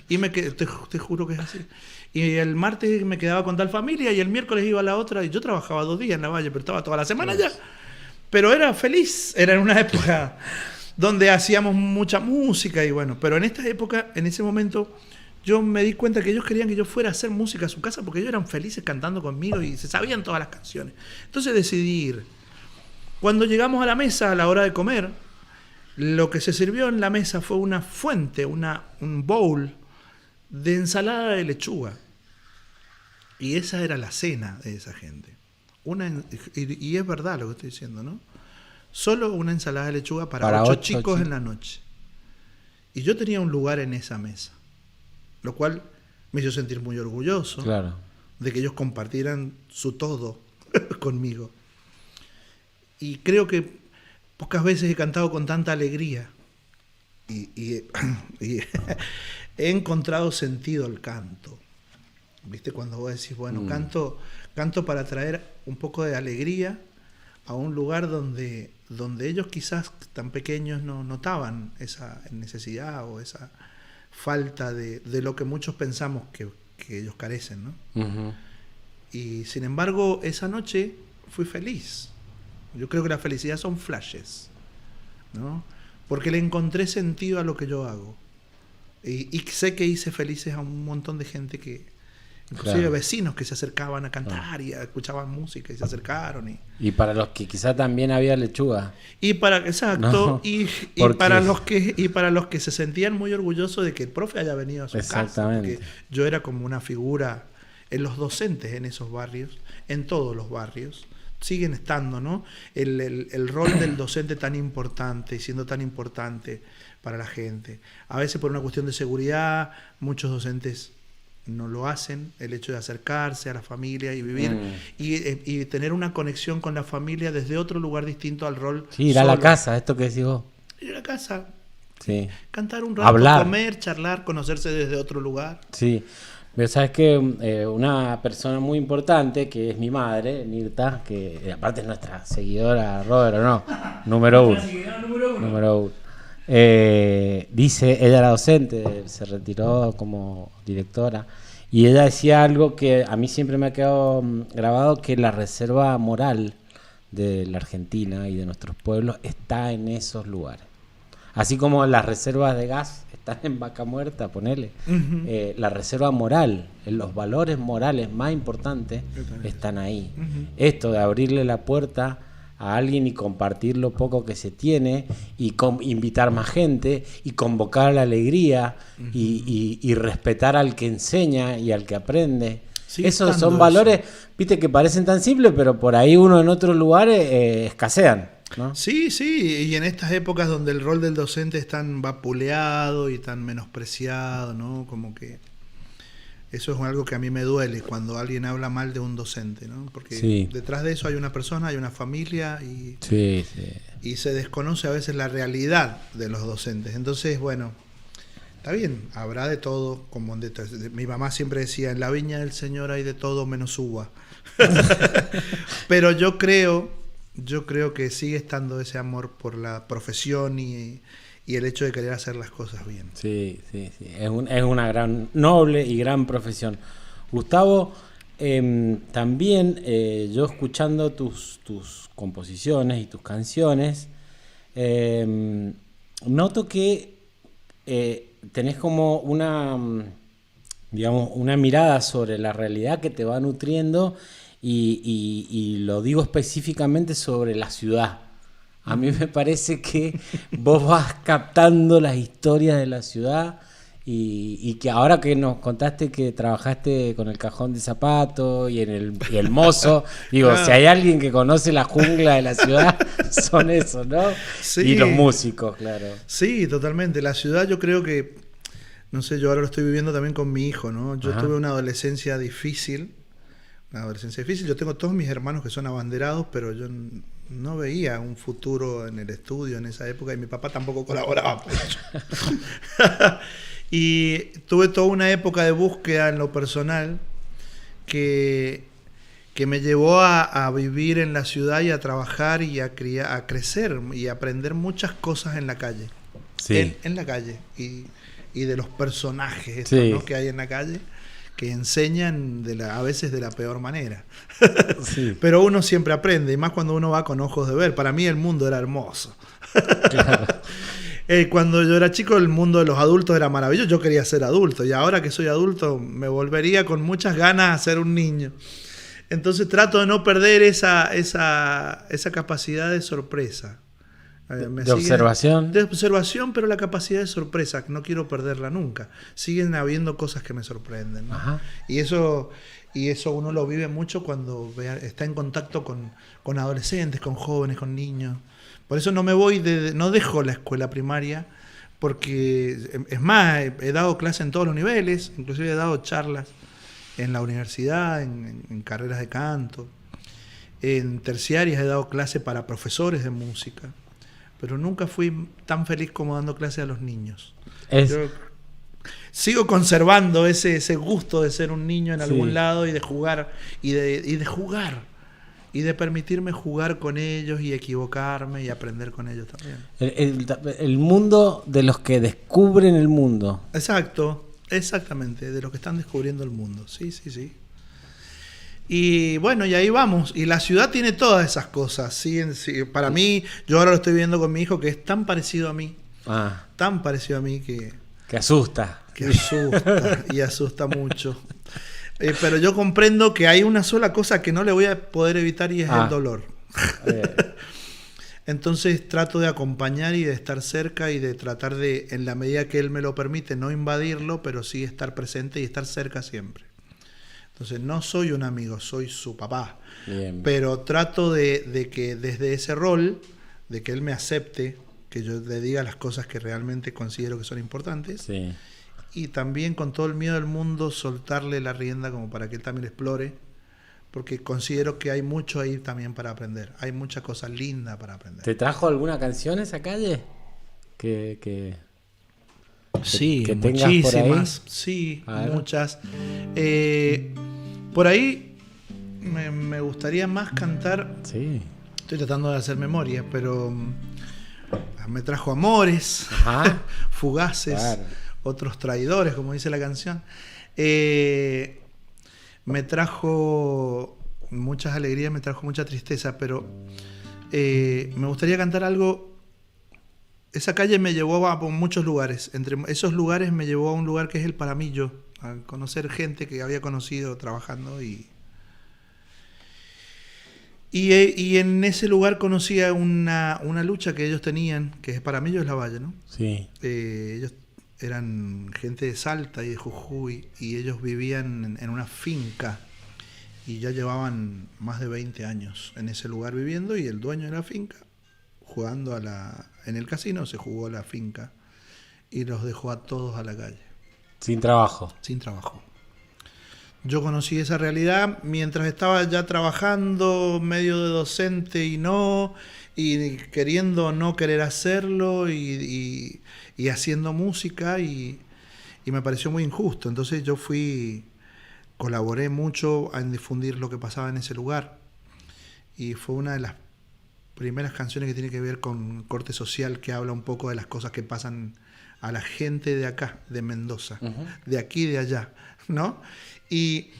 Y te juro que es así. Y el martes me quedaba con tal familia y el miércoles iba a la otra. Y yo trabajaba 2 días en la Valle, pero estaba toda la semana allá. Pero era feliz. Era en una época donde hacíamos mucha música y bueno. Pero en esta época, en ese momento, yo me di cuenta que ellos querían que yo fuera a hacer música a su casa porque ellos eran felices cantando conmigo y se sabían todas las canciones. Entonces decidí ir. Cuando llegamos a la mesa a la hora de comer, lo que se sirvió en la mesa fue una fuente, un bowl de ensalada de lechuga. Y esa era la cena de esa gente. Y es verdad lo que estoy diciendo, ¿no? Solo una ensalada de lechuga para 8 chicos en la noche. Y yo tenía un lugar en esa mesa, lo cual me hizo sentir muy orgulloso de que ellos compartieran su todo conmigo. Y creo que pocas veces he cantado con tanta alegría y he encontrado sentido al canto. ¿Viste? Cuando vos decís, bueno, canto para traer un poco de alegría a un lugar donde ellos quizás tan pequeños no notaban esa necesidad o esa falta de lo que muchos pensamos que ellos carecen, ¿no? Uh-huh. Y sin embargo, esa noche fui feliz. Yo creo que la felicidad son flashes, ¿no? Porque le encontré sentido a lo que yo hago. Y sé que hice felices a un montón de gente inclusive vecinos que se acercaban a cantar y escuchaban música y se acercaron. Y para los que quizá también había lechuga. Exacto. ¿No? Y para los que se sentían muy orgullosos de que el profe haya venido a su casa. Porque yo era como una figura en los docentes en esos barrios, en todos los barrios. Siguen estando, ¿no? El rol del docente tan importante y siendo tan importante para la gente. A veces por una cuestión de seguridad, muchos docentes no lo hacen, el hecho de acercarse a la familia y vivir y tener una conexión con la familia desde otro lugar distinto al rol. Sí, ir a la casa, esto que decís vos. Ir a la casa, cantar un rato, hablar, comer, charlar, conocerse desde otro lugar. Sí. Pero sabes que una persona muy importante, que es mi madre, Nirta, que aparte es nuestra seguidora, Robert, ¿o no? Número uno. Dice, ella era docente, se retiró como directora, y ella decía algo que a mí siempre me ha quedado grabado, que la reserva moral de la Argentina y de nuestros pueblos está en esos lugares. Así como las reservas de gas están en Vaca Muerta, ponele. Uh-huh. La reserva moral, los valores morales más importantes están ahí. Uh-huh. Esto de abrirle la puerta a alguien y compartir lo poco que se tiene y invitar más gente y convocar la alegría y respetar al que enseña y al que aprende. Esos son valores, viste, que parecen tan simples, pero por ahí uno en otros lugares escasean, ¿no? Sí, y en estas épocas donde el rol del docente es tan vapuleado y tan menospreciado, ¿no? Como que eso es algo que a mí me duele cuando alguien habla mal de un docente, ¿no? Porque detrás de eso hay una persona, hay una familia y se desconoce a veces la realidad de los docentes. Entonces, bueno, está bien, habrá de todo. Como mi mamá siempre decía, en la viña del Señor hay de todo menos uva. Pero yo creo que sigue estando ese amor por la profesión y el hecho de querer hacer las cosas bien. Sí. Es una gran, noble y gran profesión. Gustavo, también yo escuchando tus composiciones y tus canciones, noto que tenés como una, digamos, una mirada sobre la realidad que te va nutriendo y lo digo específicamente sobre la ciudad. A mí me parece que vos vas captando las historias de la ciudad y que ahora que nos contaste que trabajaste con el cajón de zapatos y el mozo, digo, Claro. si hay alguien que conoce la jungla de la ciudad, son esos, ¿no? Sí. Y los músicos, claro. Sí, totalmente. La ciudad yo creo que, no sé, yo ahora lo estoy viviendo también con mi hijo, ¿no? Yo Ajá. tuve una adolescencia difícil. Yo tengo todos mis hermanos que son abanderados, pero yo no veía un futuro en el estudio en esa época y mi papá tampoco colaboraba mucho. Y tuve toda una época de búsqueda en lo personal que me llevó a vivir en la ciudad y a trabajar y a crecer y a aprender muchas cosas en la calle. Sí. En la calle y de los personajes estos, Sí. ¿no? que hay en la calle que enseñan a veces de la peor manera. Sí. Pero uno siempre aprende, y más cuando uno va con ojos de ver. Para mí el mundo era hermoso. Claro. Cuando yo era chico, el mundo de los adultos era maravilloso. Yo quería ser adulto, y ahora que soy adulto, me volvería con muchas ganas a ser un niño. Entonces trato de no perder esa capacidad de sorpresa. De observación. De observación, pero la capacidad de sorpresa, no quiero perderla nunca. Siguen habiendo cosas que me sorprenden, ¿no? Ajá. Y eso uno lo vive mucho cuando está en contacto con adolescentes, con jóvenes, con niños. Por eso no me voy, no dejo la escuela primaria, porque es más, he dado clases en todos los niveles, inclusive he dado charlas en la universidad, en carreras de canto. En terciarias he dado clases para profesores de música. Pero nunca fui tan feliz como dando clases a los niños. Yo sigo conservando ese gusto de ser un niño en algún lado y de jugar y de jugar y de permitirme jugar con ellos y equivocarme y aprender con ellos también. El mundo de los que descubren el mundo. Exacto, exactamente, de los que están descubriendo el mundo. Sí, sí, sí. Y bueno, y ahí vamos. Y la ciudad tiene todas esas cosas. Sí, para mí, yo ahora lo estoy viendo con mi hijo, que es tan parecido a mí. Tan parecido a mí que asusta. Que asusta y asusta mucho. Pero yo comprendo que hay una sola cosa que no le voy a poder evitar y es el dolor. Entonces trato de acompañar y de estar cerca y de tratar de, en la medida que él me lo permite, no invadirlo, pero sí estar presente y estar cerca siempre. Entonces no soy un amigo, soy su papá. Bien. Pero trato de que desde ese rol, de que él me acepte, que yo le diga las cosas que realmente considero que son importantes. Sí. Y también con todo el miedo del mundo soltarle la rienda como para que él también explore. Porque considero que hay mucho ahí también para aprender. Hay muchas cosas lindas para aprender. ¿Te trajo alguna canción esa calle? Sí, que tengas por ahí. muchísimas. Sí, muchas. Por ahí me gustaría más cantar. Sí. Estoy tratando de hacer memoria, pero me trajo amores, fugaces, claro. Otros traidores, como dice la canción. Me trajo muchas alegrías, me trajo mucha tristeza, pero me gustaría cantar algo. Esa calle me llevó a muchos lugares. Entre esos lugares me llevó a un lugar que es el Paramillo, a conocer gente que había conocido trabajando y en ese lugar conocí a una lucha que ellos tenían, que es Paramillo es la Valle, ¿no? Sí. Ellos eran gente de Salta y de Jujuy y ellos vivían en una finca y ya llevaban más de 20 años en ese lugar viviendo y el dueño de la finca jugando en el casino se jugó la finca y los dejó a todos a la calle. Sin trabajo. Sin trabajo. Yo conocí esa realidad mientras estaba ya trabajando medio de docente y queriendo no querer hacerlo y haciendo música y me pareció muy injusto. Entonces yo colaboré mucho en difundir lo que pasaba en ese lugar y fue una de las primeras canciones que tiene que ver con corte social, que habla un poco de las cosas que pasan a la gente de acá, de Mendoza, de aquí y de allá, ¿no? Y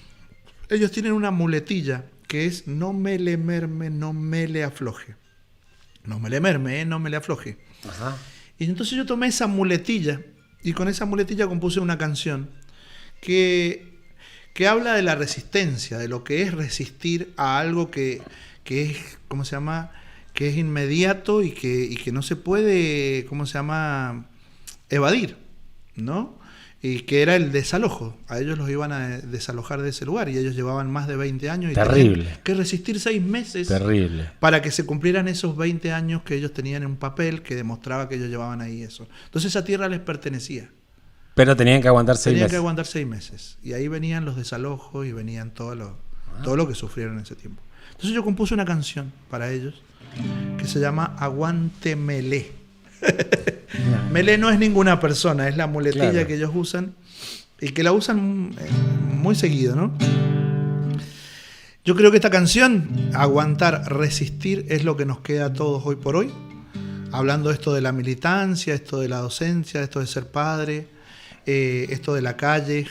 ellos tienen una muletilla que es no me le merme, no me le afloje. No me le merme, no me le afloje. Ajá. Y entonces yo tomé esa muletilla y con esa muletilla compuse una canción que habla de la resistencia, de lo que es resistir a algo que es, ¿cómo se llama? Que es inmediato y que no se puede, ¿cómo se llama? Evadir, ¿no? Y que era el desalojo. A ellos los iban a desalojar de ese lugar y ellos llevaban más de 20 años y Terrible. tenían que resistir 6 meses. Terrible. Para que se cumplieran esos 20 años que ellos tenían en un papel que demostraba que ellos llevaban ahí eso. Entonces esa tierra les pertenecía. Pero tenían que aguantar 6 meses. Tenían que aguantar 6 meses. Y ahí venían los desalojos y venían todo lo que sufrieron en ese tiempo. Entonces yo compuse una canción para ellos que se llama Aguante Melé. Melé no es ninguna persona, es la muletilla claro. que ellos usan y que la usan muy seguido, ¿no? Yo creo que esta canción, aguantar, resistir, es lo que nos queda a todos hoy por hoy. Hablando esto de la militancia, esto de la docencia, esto de ser padre, esto de la calle.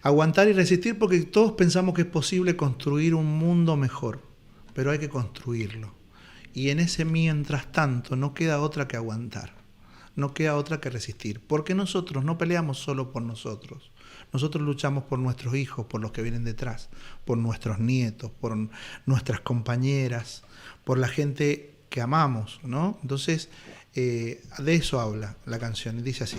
Aguantar y resistir porque todos pensamos que es posible construir un mundo mejor, pero hay que construirlo. Y en ese mientras tanto no queda otra que aguantar, no queda otra que resistir, porque nosotros no peleamos solo por nosotros, nosotros luchamos por nuestros hijos, por los que vienen detrás, por nuestros nietos, por nuestras compañeras, por la gente que amamos, ¿no? Entonces, de eso habla la canción y dice así.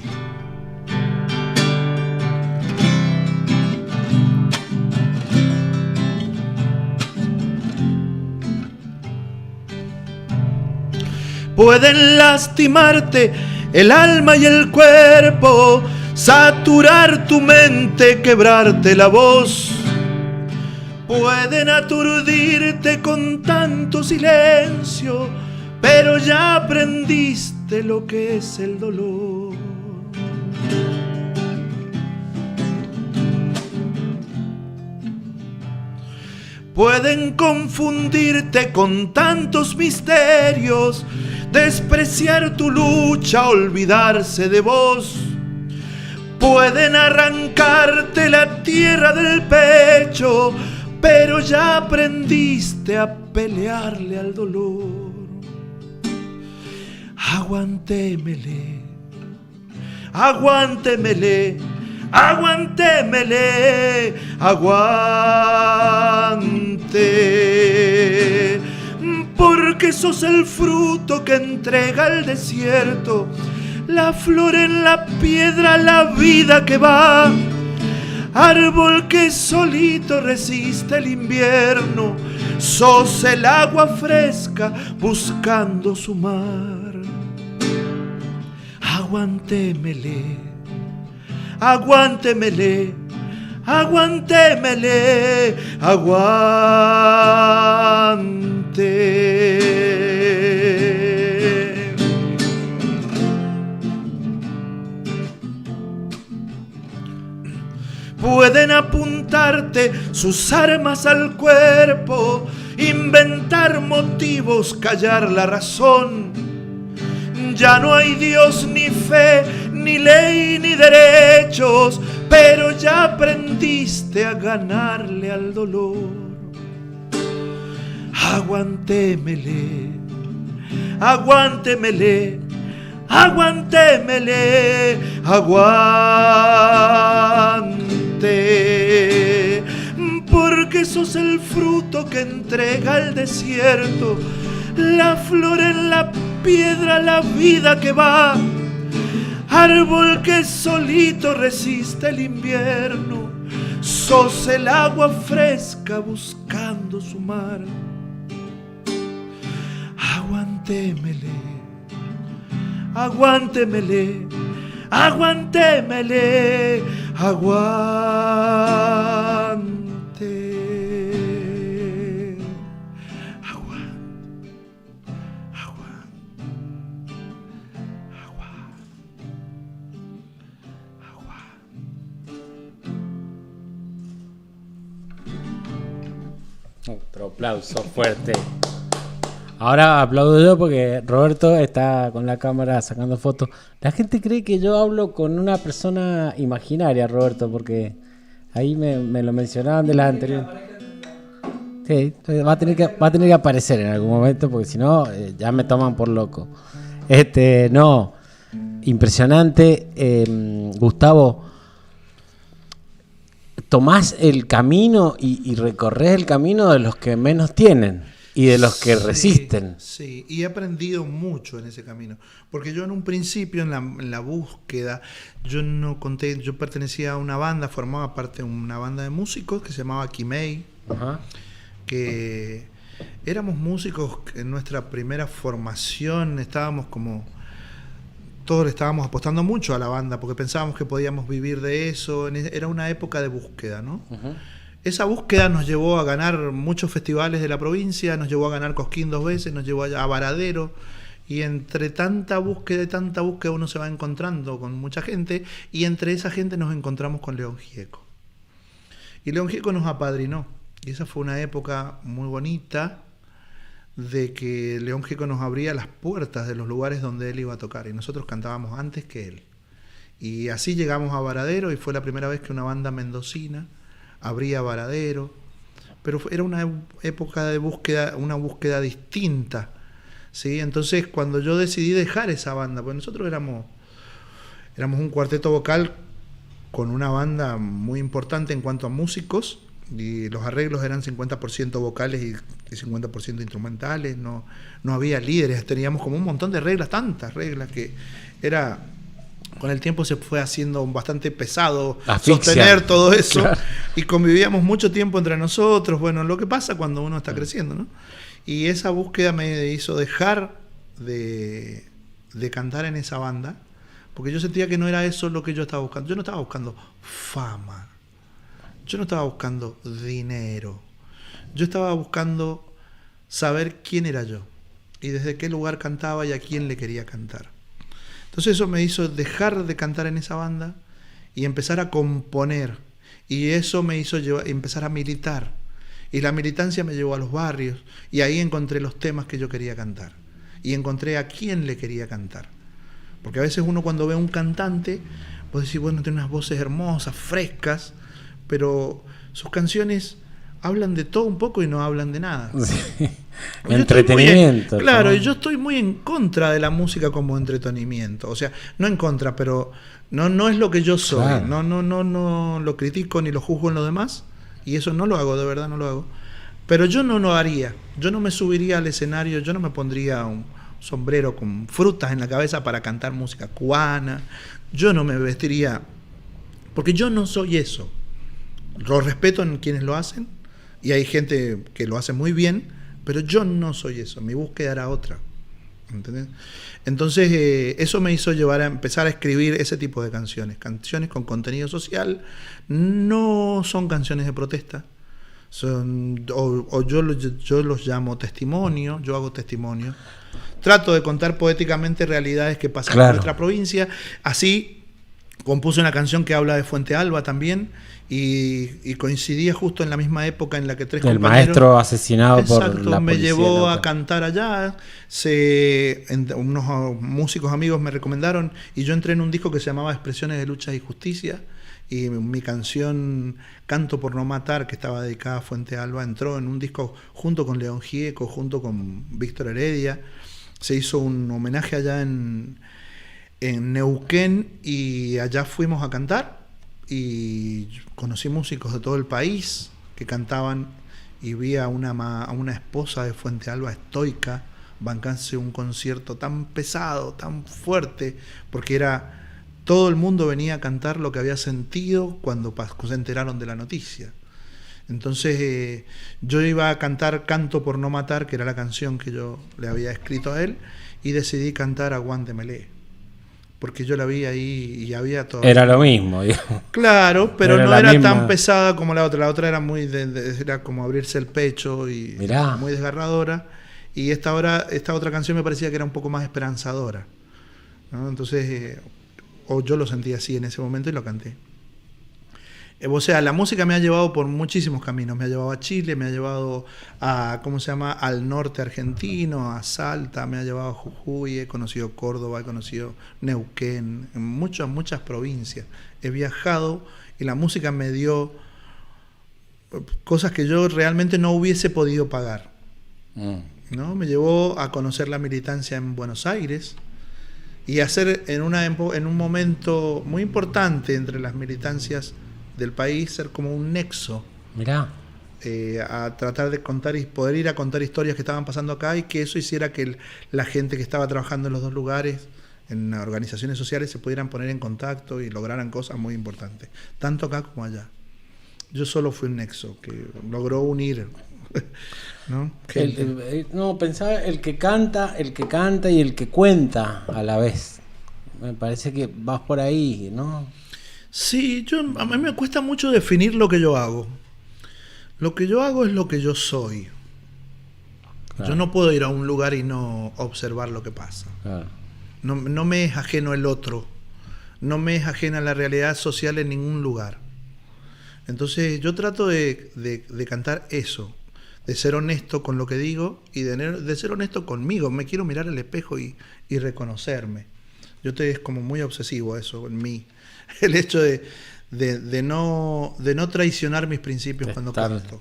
Pueden lastimarte el alma y el cuerpo, saturar tu mente, quebrarte la voz. Pueden aturdirte con tanto silencio, pero ya aprendiste lo que es el dolor. Pueden confundirte con tantos misterios, despreciar tu lucha, olvidarse de vos. Pueden arrancarte la tierra del pecho, pero ya aprendiste a pelearle al dolor. Aguantémele, aguántemele, aguantémele, aguante. Porque sos el fruto que entrega el desierto, la flor en la piedra, la vida que va. Árbol que solito resiste el invierno, sos el agua fresca buscando su mar. Aguantémele, aguántemele, aguantémele, aguante. Pueden apuntarte sus armas al cuerpo, inventar motivos, callar la razón. Ya no hay Dios, ni fe, ni ley, ni derechos, pero ya aprendiste a ganarle al dolor. Aguantémele, aguántemele, aguantémele, aguante. Porque sos el fruto que entrega el desierto, la flor en la piedra, la vida que va. Árbol que solito resiste el invierno, sos el agua fresca buscando su mar. Aguantémele, aguántemele, aguantémele, aguante. Otro aplauso fuerte. Ahora aplaudo yo porque Roberto está con la cámara sacando fotos. La gente cree que yo hablo con una persona imaginaria, Roberto, porque ahí me lo mencionaban de las anteriores. Sí, va a tener que aparecer en algún momento porque si no ya me toman por loco. No, impresionante. Gustavo, tomás el camino y recorres el camino de los que menos tienen y de los que resisten. Sí, y he aprendido mucho en ese camino. Porque yo en un principio, en la búsqueda, yo pertenecía a una banda, formaba parte de una banda de músicos que se llamaba Kimei, que éramos músicos en nuestra primera formación, todos le estábamos apostando mucho a la banda porque pensábamos que podíamos vivir de eso. Era una época de búsqueda, ¿no? Esa búsqueda nos llevó a ganar muchos festivales de la provincia, nos llevó a ganar Cosquín 2 veces, nos llevó a Varadero, y entre tanta búsqueda uno se va encontrando con mucha gente, y entre esa gente nos encontramos con León Gieco. Y León Gieco nos apadrinó, y esa fue una época muy bonita, de que León Gieco nos abría las puertas de los lugares donde él iba a tocar, y nosotros cantábamos antes que él. Y así llegamos a Varadero, y fue la primera vez que una banda mendocina abría Varadero, pero era una época de búsqueda, una búsqueda distinta, ¿sí? Entonces, cuando yo decidí dejar esa banda, pues nosotros éramos un cuarteto vocal con una banda muy importante en cuanto a músicos, y los arreglos eran 50% vocales y 50% instrumentales, no había líderes, teníamos como un montón de reglas, tantas reglas que era... Con el tiempo se fue haciendo bastante pesado sostener todo eso, claro. Y convivíamos mucho tiempo entre nosotros. Bueno, lo que pasa cuando uno está creciendo, ¿no? Y esa búsqueda me hizo dejar de cantar en esa banda, porque yo sentía que no era eso lo que yo estaba buscando. Yo no estaba buscando fama, yo no estaba buscando dinero, yo estaba buscando saber quién era yo y desde qué lugar cantaba y a quién le quería cantar. Entonces eso me hizo dejar de cantar en esa banda y empezar a componer. Y eso me hizo empezar a militar. Y la militancia me llevó a los barrios. Y ahí encontré los temas que yo quería cantar. Y encontré a quién le quería cantar. Porque a veces uno cuando ve a un cantante, puede decir, bueno, tiene unas voces hermosas, frescas, pero sus canciones hablan de todo un poco y no hablan de nada. Sí. Entretenimiento. Claro, y yo estoy muy en contra de la música como entretenimiento. O sea, no en contra, pero no es lo que yo soy. Claro. No lo critico ni lo juzgo en lo demás. Y eso no lo hago, de verdad no lo hago. Pero yo no lo haría. Yo no me subiría al escenario, yo no me pondría un sombrero con frutas en la cabeza para cantar música cubana. Yo no me vestiría, porque yo no soy eso. Lo respeto en quienes lo hacen. Y hay gente que lo hace muy bien, pero yo no soy eso, mi búsqueda era otra. ¿Entendés? Entonces eso me hizo llevar a empezar a escribir ese tipo de canciones con contenido social. No son canciones de protesta, yo los llamo testimonio, yo hago testimonio. Trato de contar poéticamente realidades que pasan en nuestra provincia. Así compuse una canción que habla de Fuente Alba también, y coincidía justo en la misma época en la que tres compañeros... El maestro asesinado por la policía. Me llevó a cantar allá. Unos músicos amigos me recomendaron, y yo entré en un disco que se llamaba Expresiones de Lucha y Justicia, y mi canción Canto por no matar, que estaba dedicada a Fuente Alba, entró en un disco junto con León Gieco, junto con Víctor Heredia. Se hizo un homenaje allá en Neuquén, y allá fuimos a cantar y conocí músicos de todo el país que cantaban, y vi a una esposa de Fuente Alba estoica bancarse un concierto tan pesado, tan fuerte, porque todo el mundo venía a cantar lo que había sentido cuando se enteraron de la noticia. Entonces yo iba a cantar Canto por no matar, que era la canción que yo le había escrito a él, y decidí cantar Aguante Melé, porque yo la vi ahí y había todo. Era lo mismo, digamos. Claro, pero no era tan pesada como la otra. La otra era muy era como abrirse el pecho y muy desgarradora. Y esta otra canción me parecía que era un poco más esperanzadora, ¿no? Entonces, o yo lo sentí así en ese momento y lo canté. O sea, la música me ha llevado por muchísimos caminos. Me ha llevado a Chile, me ha llevado al norte argentino, a Salta, me ha llevado a Jujuy, he conocido Córdoba, he conocido Neuquén, en muchas provincias. He viajado y la música me dio cosas que yo realmente no hubiese podido pagar. ¿No? Me llevó a conocer la militancia en Buenos Aires, y hacer en un momento muy importante entre las militancias del país, ser como un nexo. Mirá. A tratar de contar y poder ir a contar historias que estaban pasando acá, y que eso hiciera que la gente que estaba trabajando en los dos lugares, en organizaciones sociales, se pudieran poner en contacto y lograran cosas muy importantes, tanto acá como allá. Yo solo fui un nexo que logró unir, ¿no? No, pensaba el que canta y el que cuenta a la vez. Me parece que vas por ahí, ¿no? Sí, a mí me cuesta mucho definir lo que yo hago. Lo que yo hago es lo que yo soy. Claro. Yo no puedo ir a un lugar y no observar lo que pasa. Claro. No me es ajeno el otro. No me es ajena la realidad social en ningún lugar. Entonces yo trato de cantar eso, de ser honesto con lo que digo y de ser honesto conmigo. Me quiero mirar al espejo y reconocerme. Es como muy obsesivo eso en mí. El hecho de no traicionar mis principios cuando canto.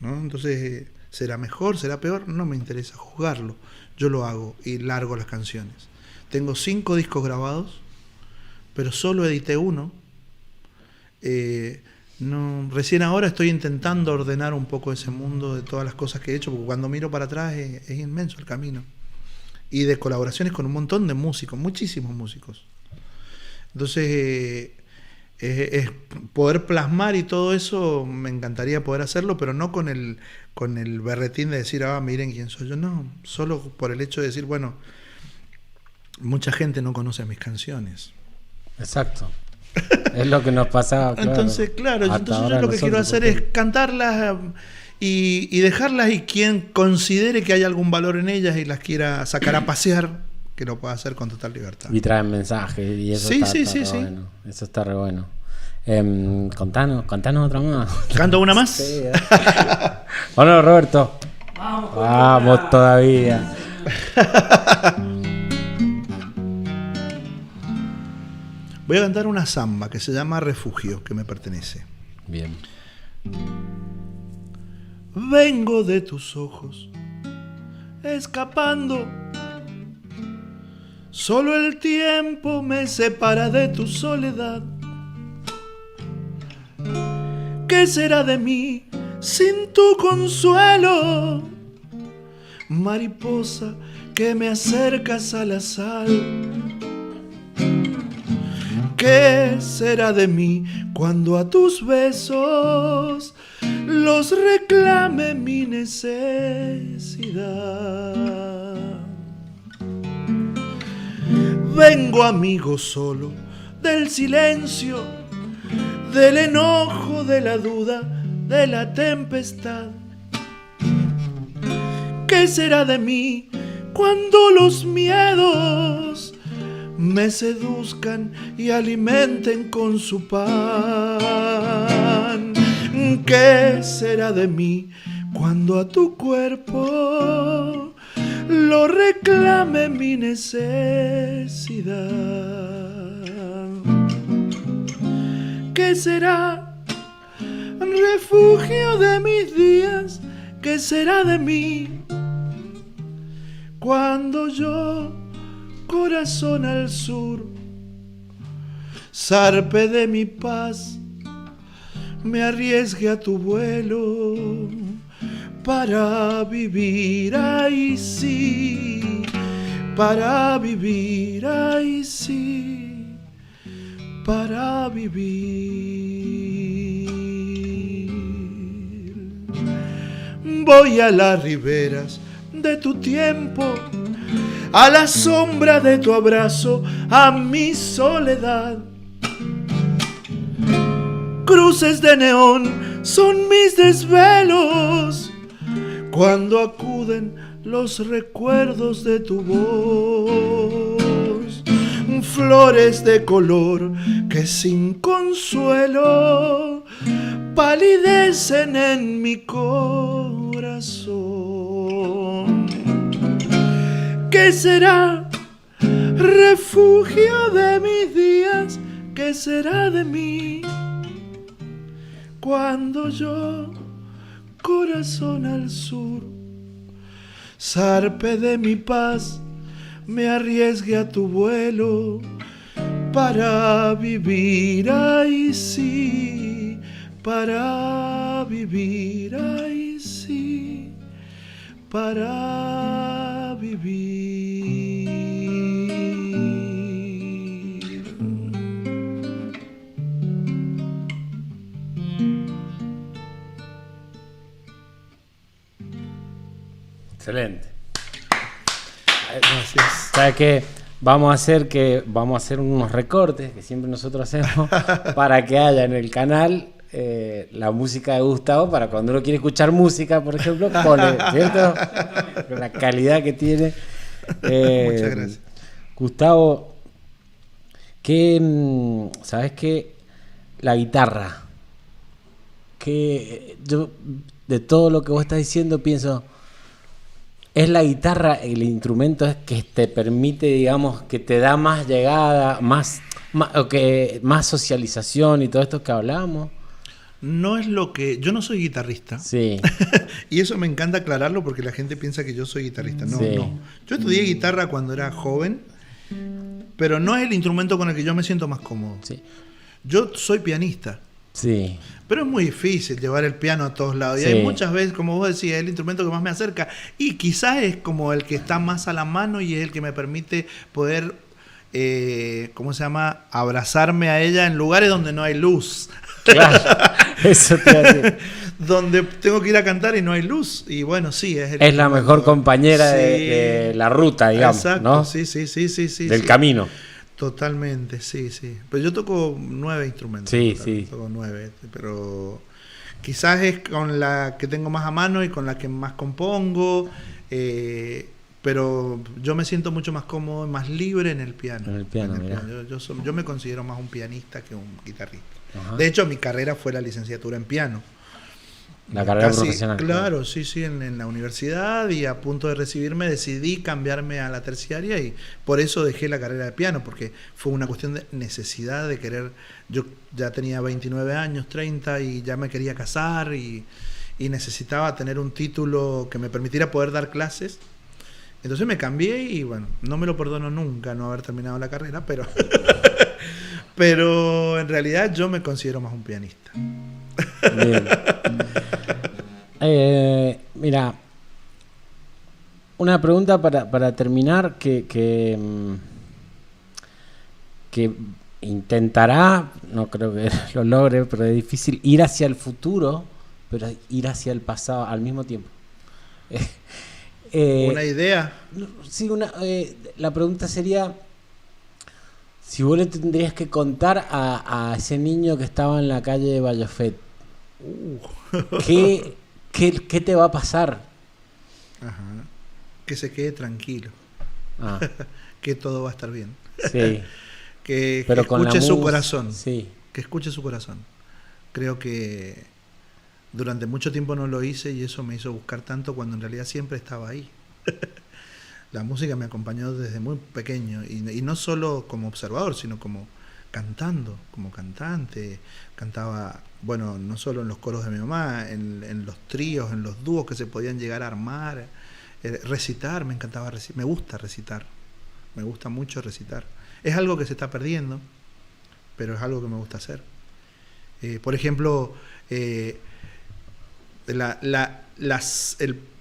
¿No? Entonces, ¿será mejor? ¿Será peor? No me interesa juzgarlo. Yo lo hago y largo las canciones. Tengo 5 discos grabados, pero solo edité uno. Recién ahora estoy intentando ordenar un poco ese mundo de todas las cosas que he hecho, porque cuando miro para atrás es inmenso el camino. Y de colaboraciones con un montón de músicos, muchísimos músicos. Entonces, es poder plasmar y todo eso, me encantaría poder hacerlo, pero no con el berretín de decir, miren quién soy yo. No, solo por el hecho de decir, bueno, mucha gente no conoce mis canciones. Exacto. Es lo que nos pasaba. Claro. Entonces yo lo que quiero hacer es cantarlas y dejarlas, y quien considere que hay algún valor en ellas y las quiera sacar a pasear, que lo pueda hacer con total libertad. Y traen mensajes y eso está bueno. Eso está re bueno. Contanos otra más. ¿Canto una más? Sí, Bueno, Roberto. Vamos todavía. Voy a cantar una samba que se llama Refugio, que me pertenece. Bien. Vengo de tus ojos, escapando. Solo el tiempo me separa de tu soledad. ¿Qué será de mí sin tu consuelo? Mariposa que me acercas a la sal. ¿Qué será de mí cuando a tus besos los reclame mi necesidad? Vengo, amigo, solo del silencio, del enojo, de la duda, de la tempestad. ¿Qué será de mí cuando los miedos me seduzcan y alimenten con su pan? ¿Qué será de mí cuando a tu cuerpo lo reclame mi necesidad? ¿Qué será refugio de mis días? ¿Qué será de mí cuando yo, corazón al sur, zarpe de mi paz, me arriesgue a tu vuelo para vivir ahí sí, para vivir ahí sí, para vivir? Voy a las riberas de tu tiempo, a la sombra de tu abrazo, a mi soledad. Cruces de neón son mis desvelos cuando acuden los recuerdos de tu voz. Flores de color que sin consuelo palidecen en mi corazón. ¿Qué será refugio de mis días? ¿Qué será de mí cuando yo, corazón al sur, zarpe de mi paz, me arriesgue a tu vuelo para vivir, ay sí, para vivir, ay sí, para vivir. Excelente. Gracias. ¿Sabes qué? Vamos a hacer unos recortes que siempre nosotros hacemos para que haya en el canal la música de Gustavo, para cuando uno quiere escuchar música, por ejemplo, pone, ¿cierto? Con la calidad que tiene. Muchas gracias. Gustavo, ¿sabes qué? La guitarra. Que yo, de todo lo que vos estás diciendo, pienso, es la guitarra el instrumento es que te permite, digamos, que te da más llegada, más socialización y todo esto que hablamos. No es lo que... Yo no soy guitarrista. Sí. Y eso me encanta aclararlo porque la gente piensa que yo soy guitarrista. No, Sí. no. Yo estudié guitarra cuando era joven, pero no es el instrumento con el que yo me siento más cómodo. Sí. Yo soy pianista. Sí. Pero es muy difícil llevar el piano a todos lados. Y Sí. hay muchas veces, como vos decís, es el instrumento que más me acerca. Y quizás es como el que está más a la mano y es el que me permite poder, ¿cómo se llama? Abrazarme a ella en lugares donde no hay luz. Claro. Eso te iba a decir. Donde tengo que ir a cantar y no hay luz. Y bueno, sí, es Es la mejor compañera Sí. de la ruta, digamos, Exacto, ¿no? sí. Del sí. camino. Totalmente, sí. Pero yo toco 9 instrumentos. Sí, total, sí. Toco 9, pero quizás es con la que tengo más a mano y con la que más compongo. Pero yo me siento mucho más cómodo, más libre en el piano. En el piano, mirá. Yo me considero más un pianista que un guitarrista. Ajá. De hecho, mi carrera fue la licenciatura en piano. La carrera Casi, profesional. Claro, sí, en la universidad, y a punto de recibirme decidí cambiarme a la terciaria y por eso dejé la carrera de piano, porque fue una cuestión de necesidad de querer. Yo ya tenía 29 años, 30 y ya me quería casar y necesitaba tener un título que me permitiera poder dar clases. Entonces me cambié y bueno, no me lo perdono nunca no haber terminado la carrera, pero pero en realidad yo me considero más un pianista. Bien. Mira, una pregunta para terminar que intentará, no creo que lo logre, pero es difícil, ir hacia el futuro, pero ir hacia el pasado al mismo tiempo. Una idea. Sí, la pregunta sería, si vos le tendrías que contar a ese niño que estaba en la calle de Vallofet, ¿qué te va a pasar? Ajá. Que se quede tranquilo. Ah, Que todo va a estar bien. sí. Que Pero con escuche la su corazón. Sí. Que escuche su corazón. Creo que durante mucho tiempo no lo hice y eso me hizo buscar tanto cuando en realidad siempre estaba ahí. La música me acompañó desde muy pequeño y no solo como observador, sino como cantando, como cantante. Cantaba, bueno, no solo en los coros de mi mamá, en los tríos, en los dúos que se podían llegar a armar. Recitar, me encantaba recitar, me gusta recitar, me gusta mucho recitar. Es algo que se está perdiendo, pero es algo que me gusta hacer. Por ejemplo, el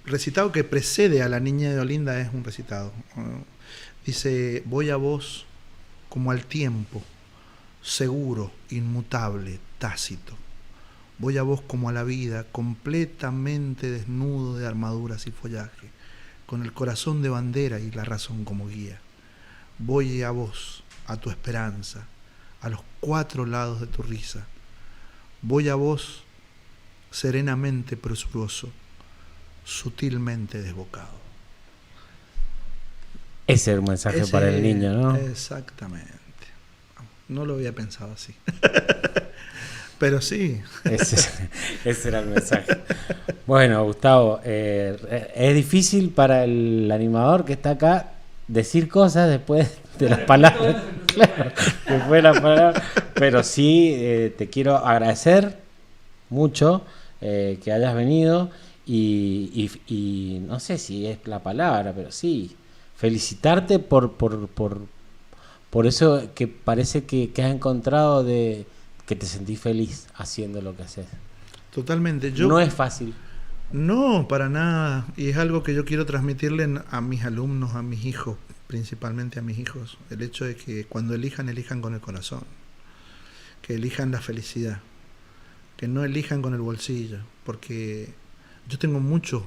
recitado que precede a La Niña de Olinda es un recitado. Dice: voy a vos como al tiempo, seguro, inmutable, tácito. Voy a vos como a la vida, completamente desnudo de armaduras y follaje, con el corazón de bandera y la razón como guía. Voy a vos, a tu esperanza, a los 4 lados de tu risa. Voy a vos, serenamente presuroso, sutilmente desbocado. Ese es el mensaje para el niño, ¿no? Exactamente. No lo había pensado así. Pero sí. Ese era el mensaje. Bueno, Gustavo, es difícil para el animador que está acá decir cosas después de las palabras. Claro, después de las palabras. Pero sí, te quiero agradecer mucho que hayas venido y no sé si es la palabra, pero sí, felicitarte por eso que parece que has encontrado de que te sentís feliz haciendo lo que haces. Totalmente. No es fácil. No, para nada. Y es algo que yo quiero transmitirle a mis alumnos, a mis hijos, principalmente a mis hijos. El hecho de que cuando elijan con el corazón. Que elijan la felicidad. Que no elijan con el bolsillo. Porque yo tengo muchos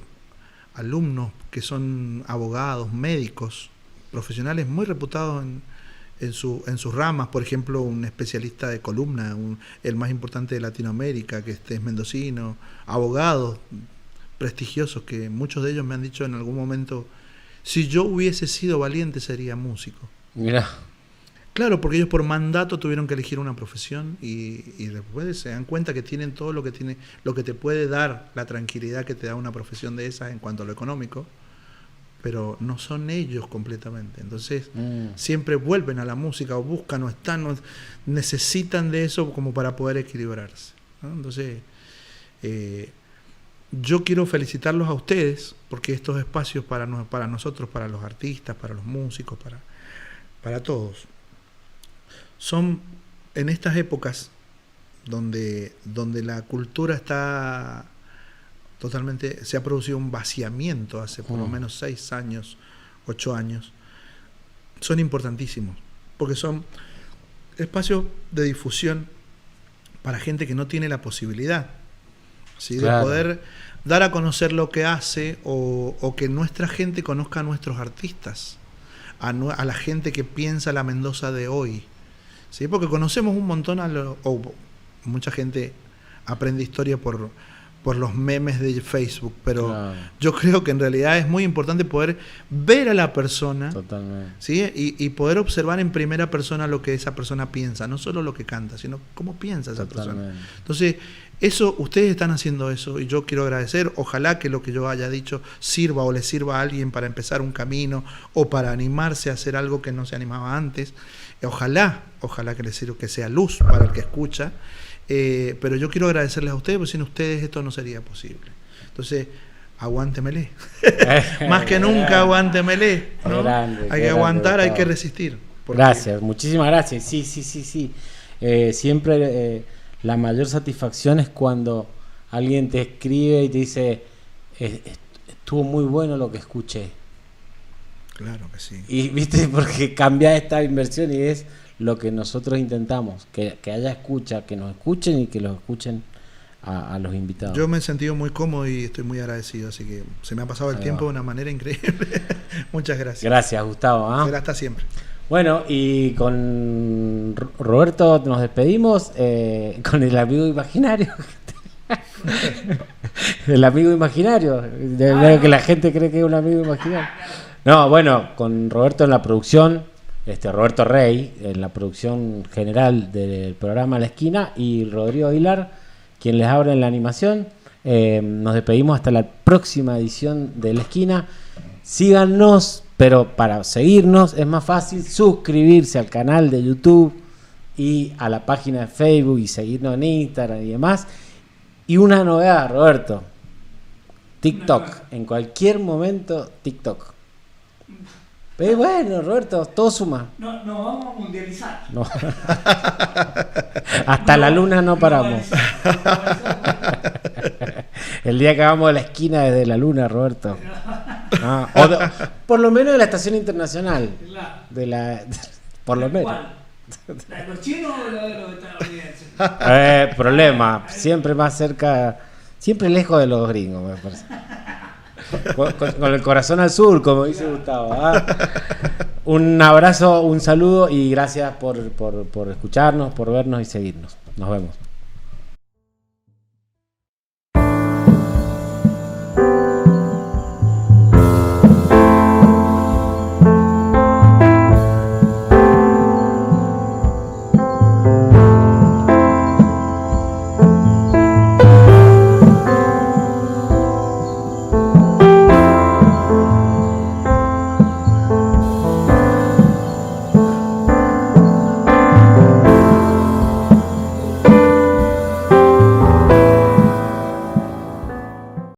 alumnos que son abogados, médicos, profesionales muy reputados en sus ramas. Por ejemplo, un especialista de columna, el más importante de Latinoamérica, que es mendocino, abogados prestigiosos, que muchos de ellos me han dicho en algún momento, si yo hubiese sido valiente sería músico. Mira. Claro, porque ellos por mandato tuvieron que elegir una profesión y después se dan cuenta que tienen todo lo que te puede dar la tranquilidad que te da una profesión de esas en cuanto a lo económico, pero no son ellos completamente. Entonces siempre vuelven a la música o buscan o necesitan de eso como para poder equilibrarse, ¿no? Entonces yo quiero felicitarlos a ustedes porque estos espacios para nosotros, para los artistas, para los músicos, para todos, son en estas épocas donde la cultura está totalmente, se ha producido un vaciamiento hace por lo menos 6 años, 8 años, son importantísimos, porque son espacios de difusión para gente que no tiene la posibilidad, ¿sí? Claro. De poder dar a conocer lo que hace o que nuestra gente conozca a nuestros artistas, a la gente que piensa la Mendoza de hoy, ¿sí? Porque conocemos un montón mucha gente aprende historia por los memes de Facebook, pero claro, yo creo que en realidad es muy importante poder ver a la persona, totalmente, ¿sí? Y poder observar en primera persona lo que esa persona piensa, no solo lo que canta, sino cómo piensa esa persona. Entonces, eso, ustedes están haciendo eso y yo quiero agradecer. Ojalá que lo que yo haya dicho sirva o le sirva a alguien para empezar un camino o para animarse a hacer algo que no se animaba antes. Ojalá que les sirva, que sea luz para el que escucha. Pero yo quiero agradecerles a ustedes, porque sin ustedes esto no sería posible. Entonces, aguántemele. Más que nunca, aguántemele, ¿no? Hay que aguantar, hay que resistir. Gracias, muchísimas gracias. Sí. Siempre la mayor satisfacción es cuando alguien te escribe y te dice, estuvo muy bueno lo que escuché. Claro que sí. Y viste, porque cambia esta inversión y es lo que nosotros intentamos, que haya escucha, que nos escuchen y que los escuchen a los invitados. Yo me he sentido muy cómodo y estoy muy agradecido, así que se me ha pasado el tiempo de una manera increíble. Muchas gracias. Gracias, Gustavo. Será hasta siempre. Bueno, y con Roberto nos despedimos con el amigo imaginario. El amigo imaginario, que la gente cree que es un amigo imaginario. No, bueno, con Roberto en la producción, Roberto Rey en la producción general del programa La Esquina y Rodrigo Aguilar, quien les abre en la animación. Nos despedimos hasta la próxima edición de La Esquina. Síganos, pero para seguirnos es más fácil suscribirse al canal de YouTube y a la página de Facebook y seguirnos en Instagram y demás. Y una novedad, Roberto, TikTok, en cualquier momento TikTok. Pero bueno, Roberto, todo suma. No vamos a mundializar. No. Hasta la luna no paramos. El día que hagamos de La Esquina desde la luna, Roberto. Por lo menos de la estación internacional. Por lo menos. ¿La de los chinos o la de los estadounidenses? Problema. Siempre más cerca, siempre lejos de los gringos, me parece. Con el corazón al sur, como dice Gustavo. Un abrazo, un saludo y gracias por escucharnos, por vernos y seguirnos. Nos vemos.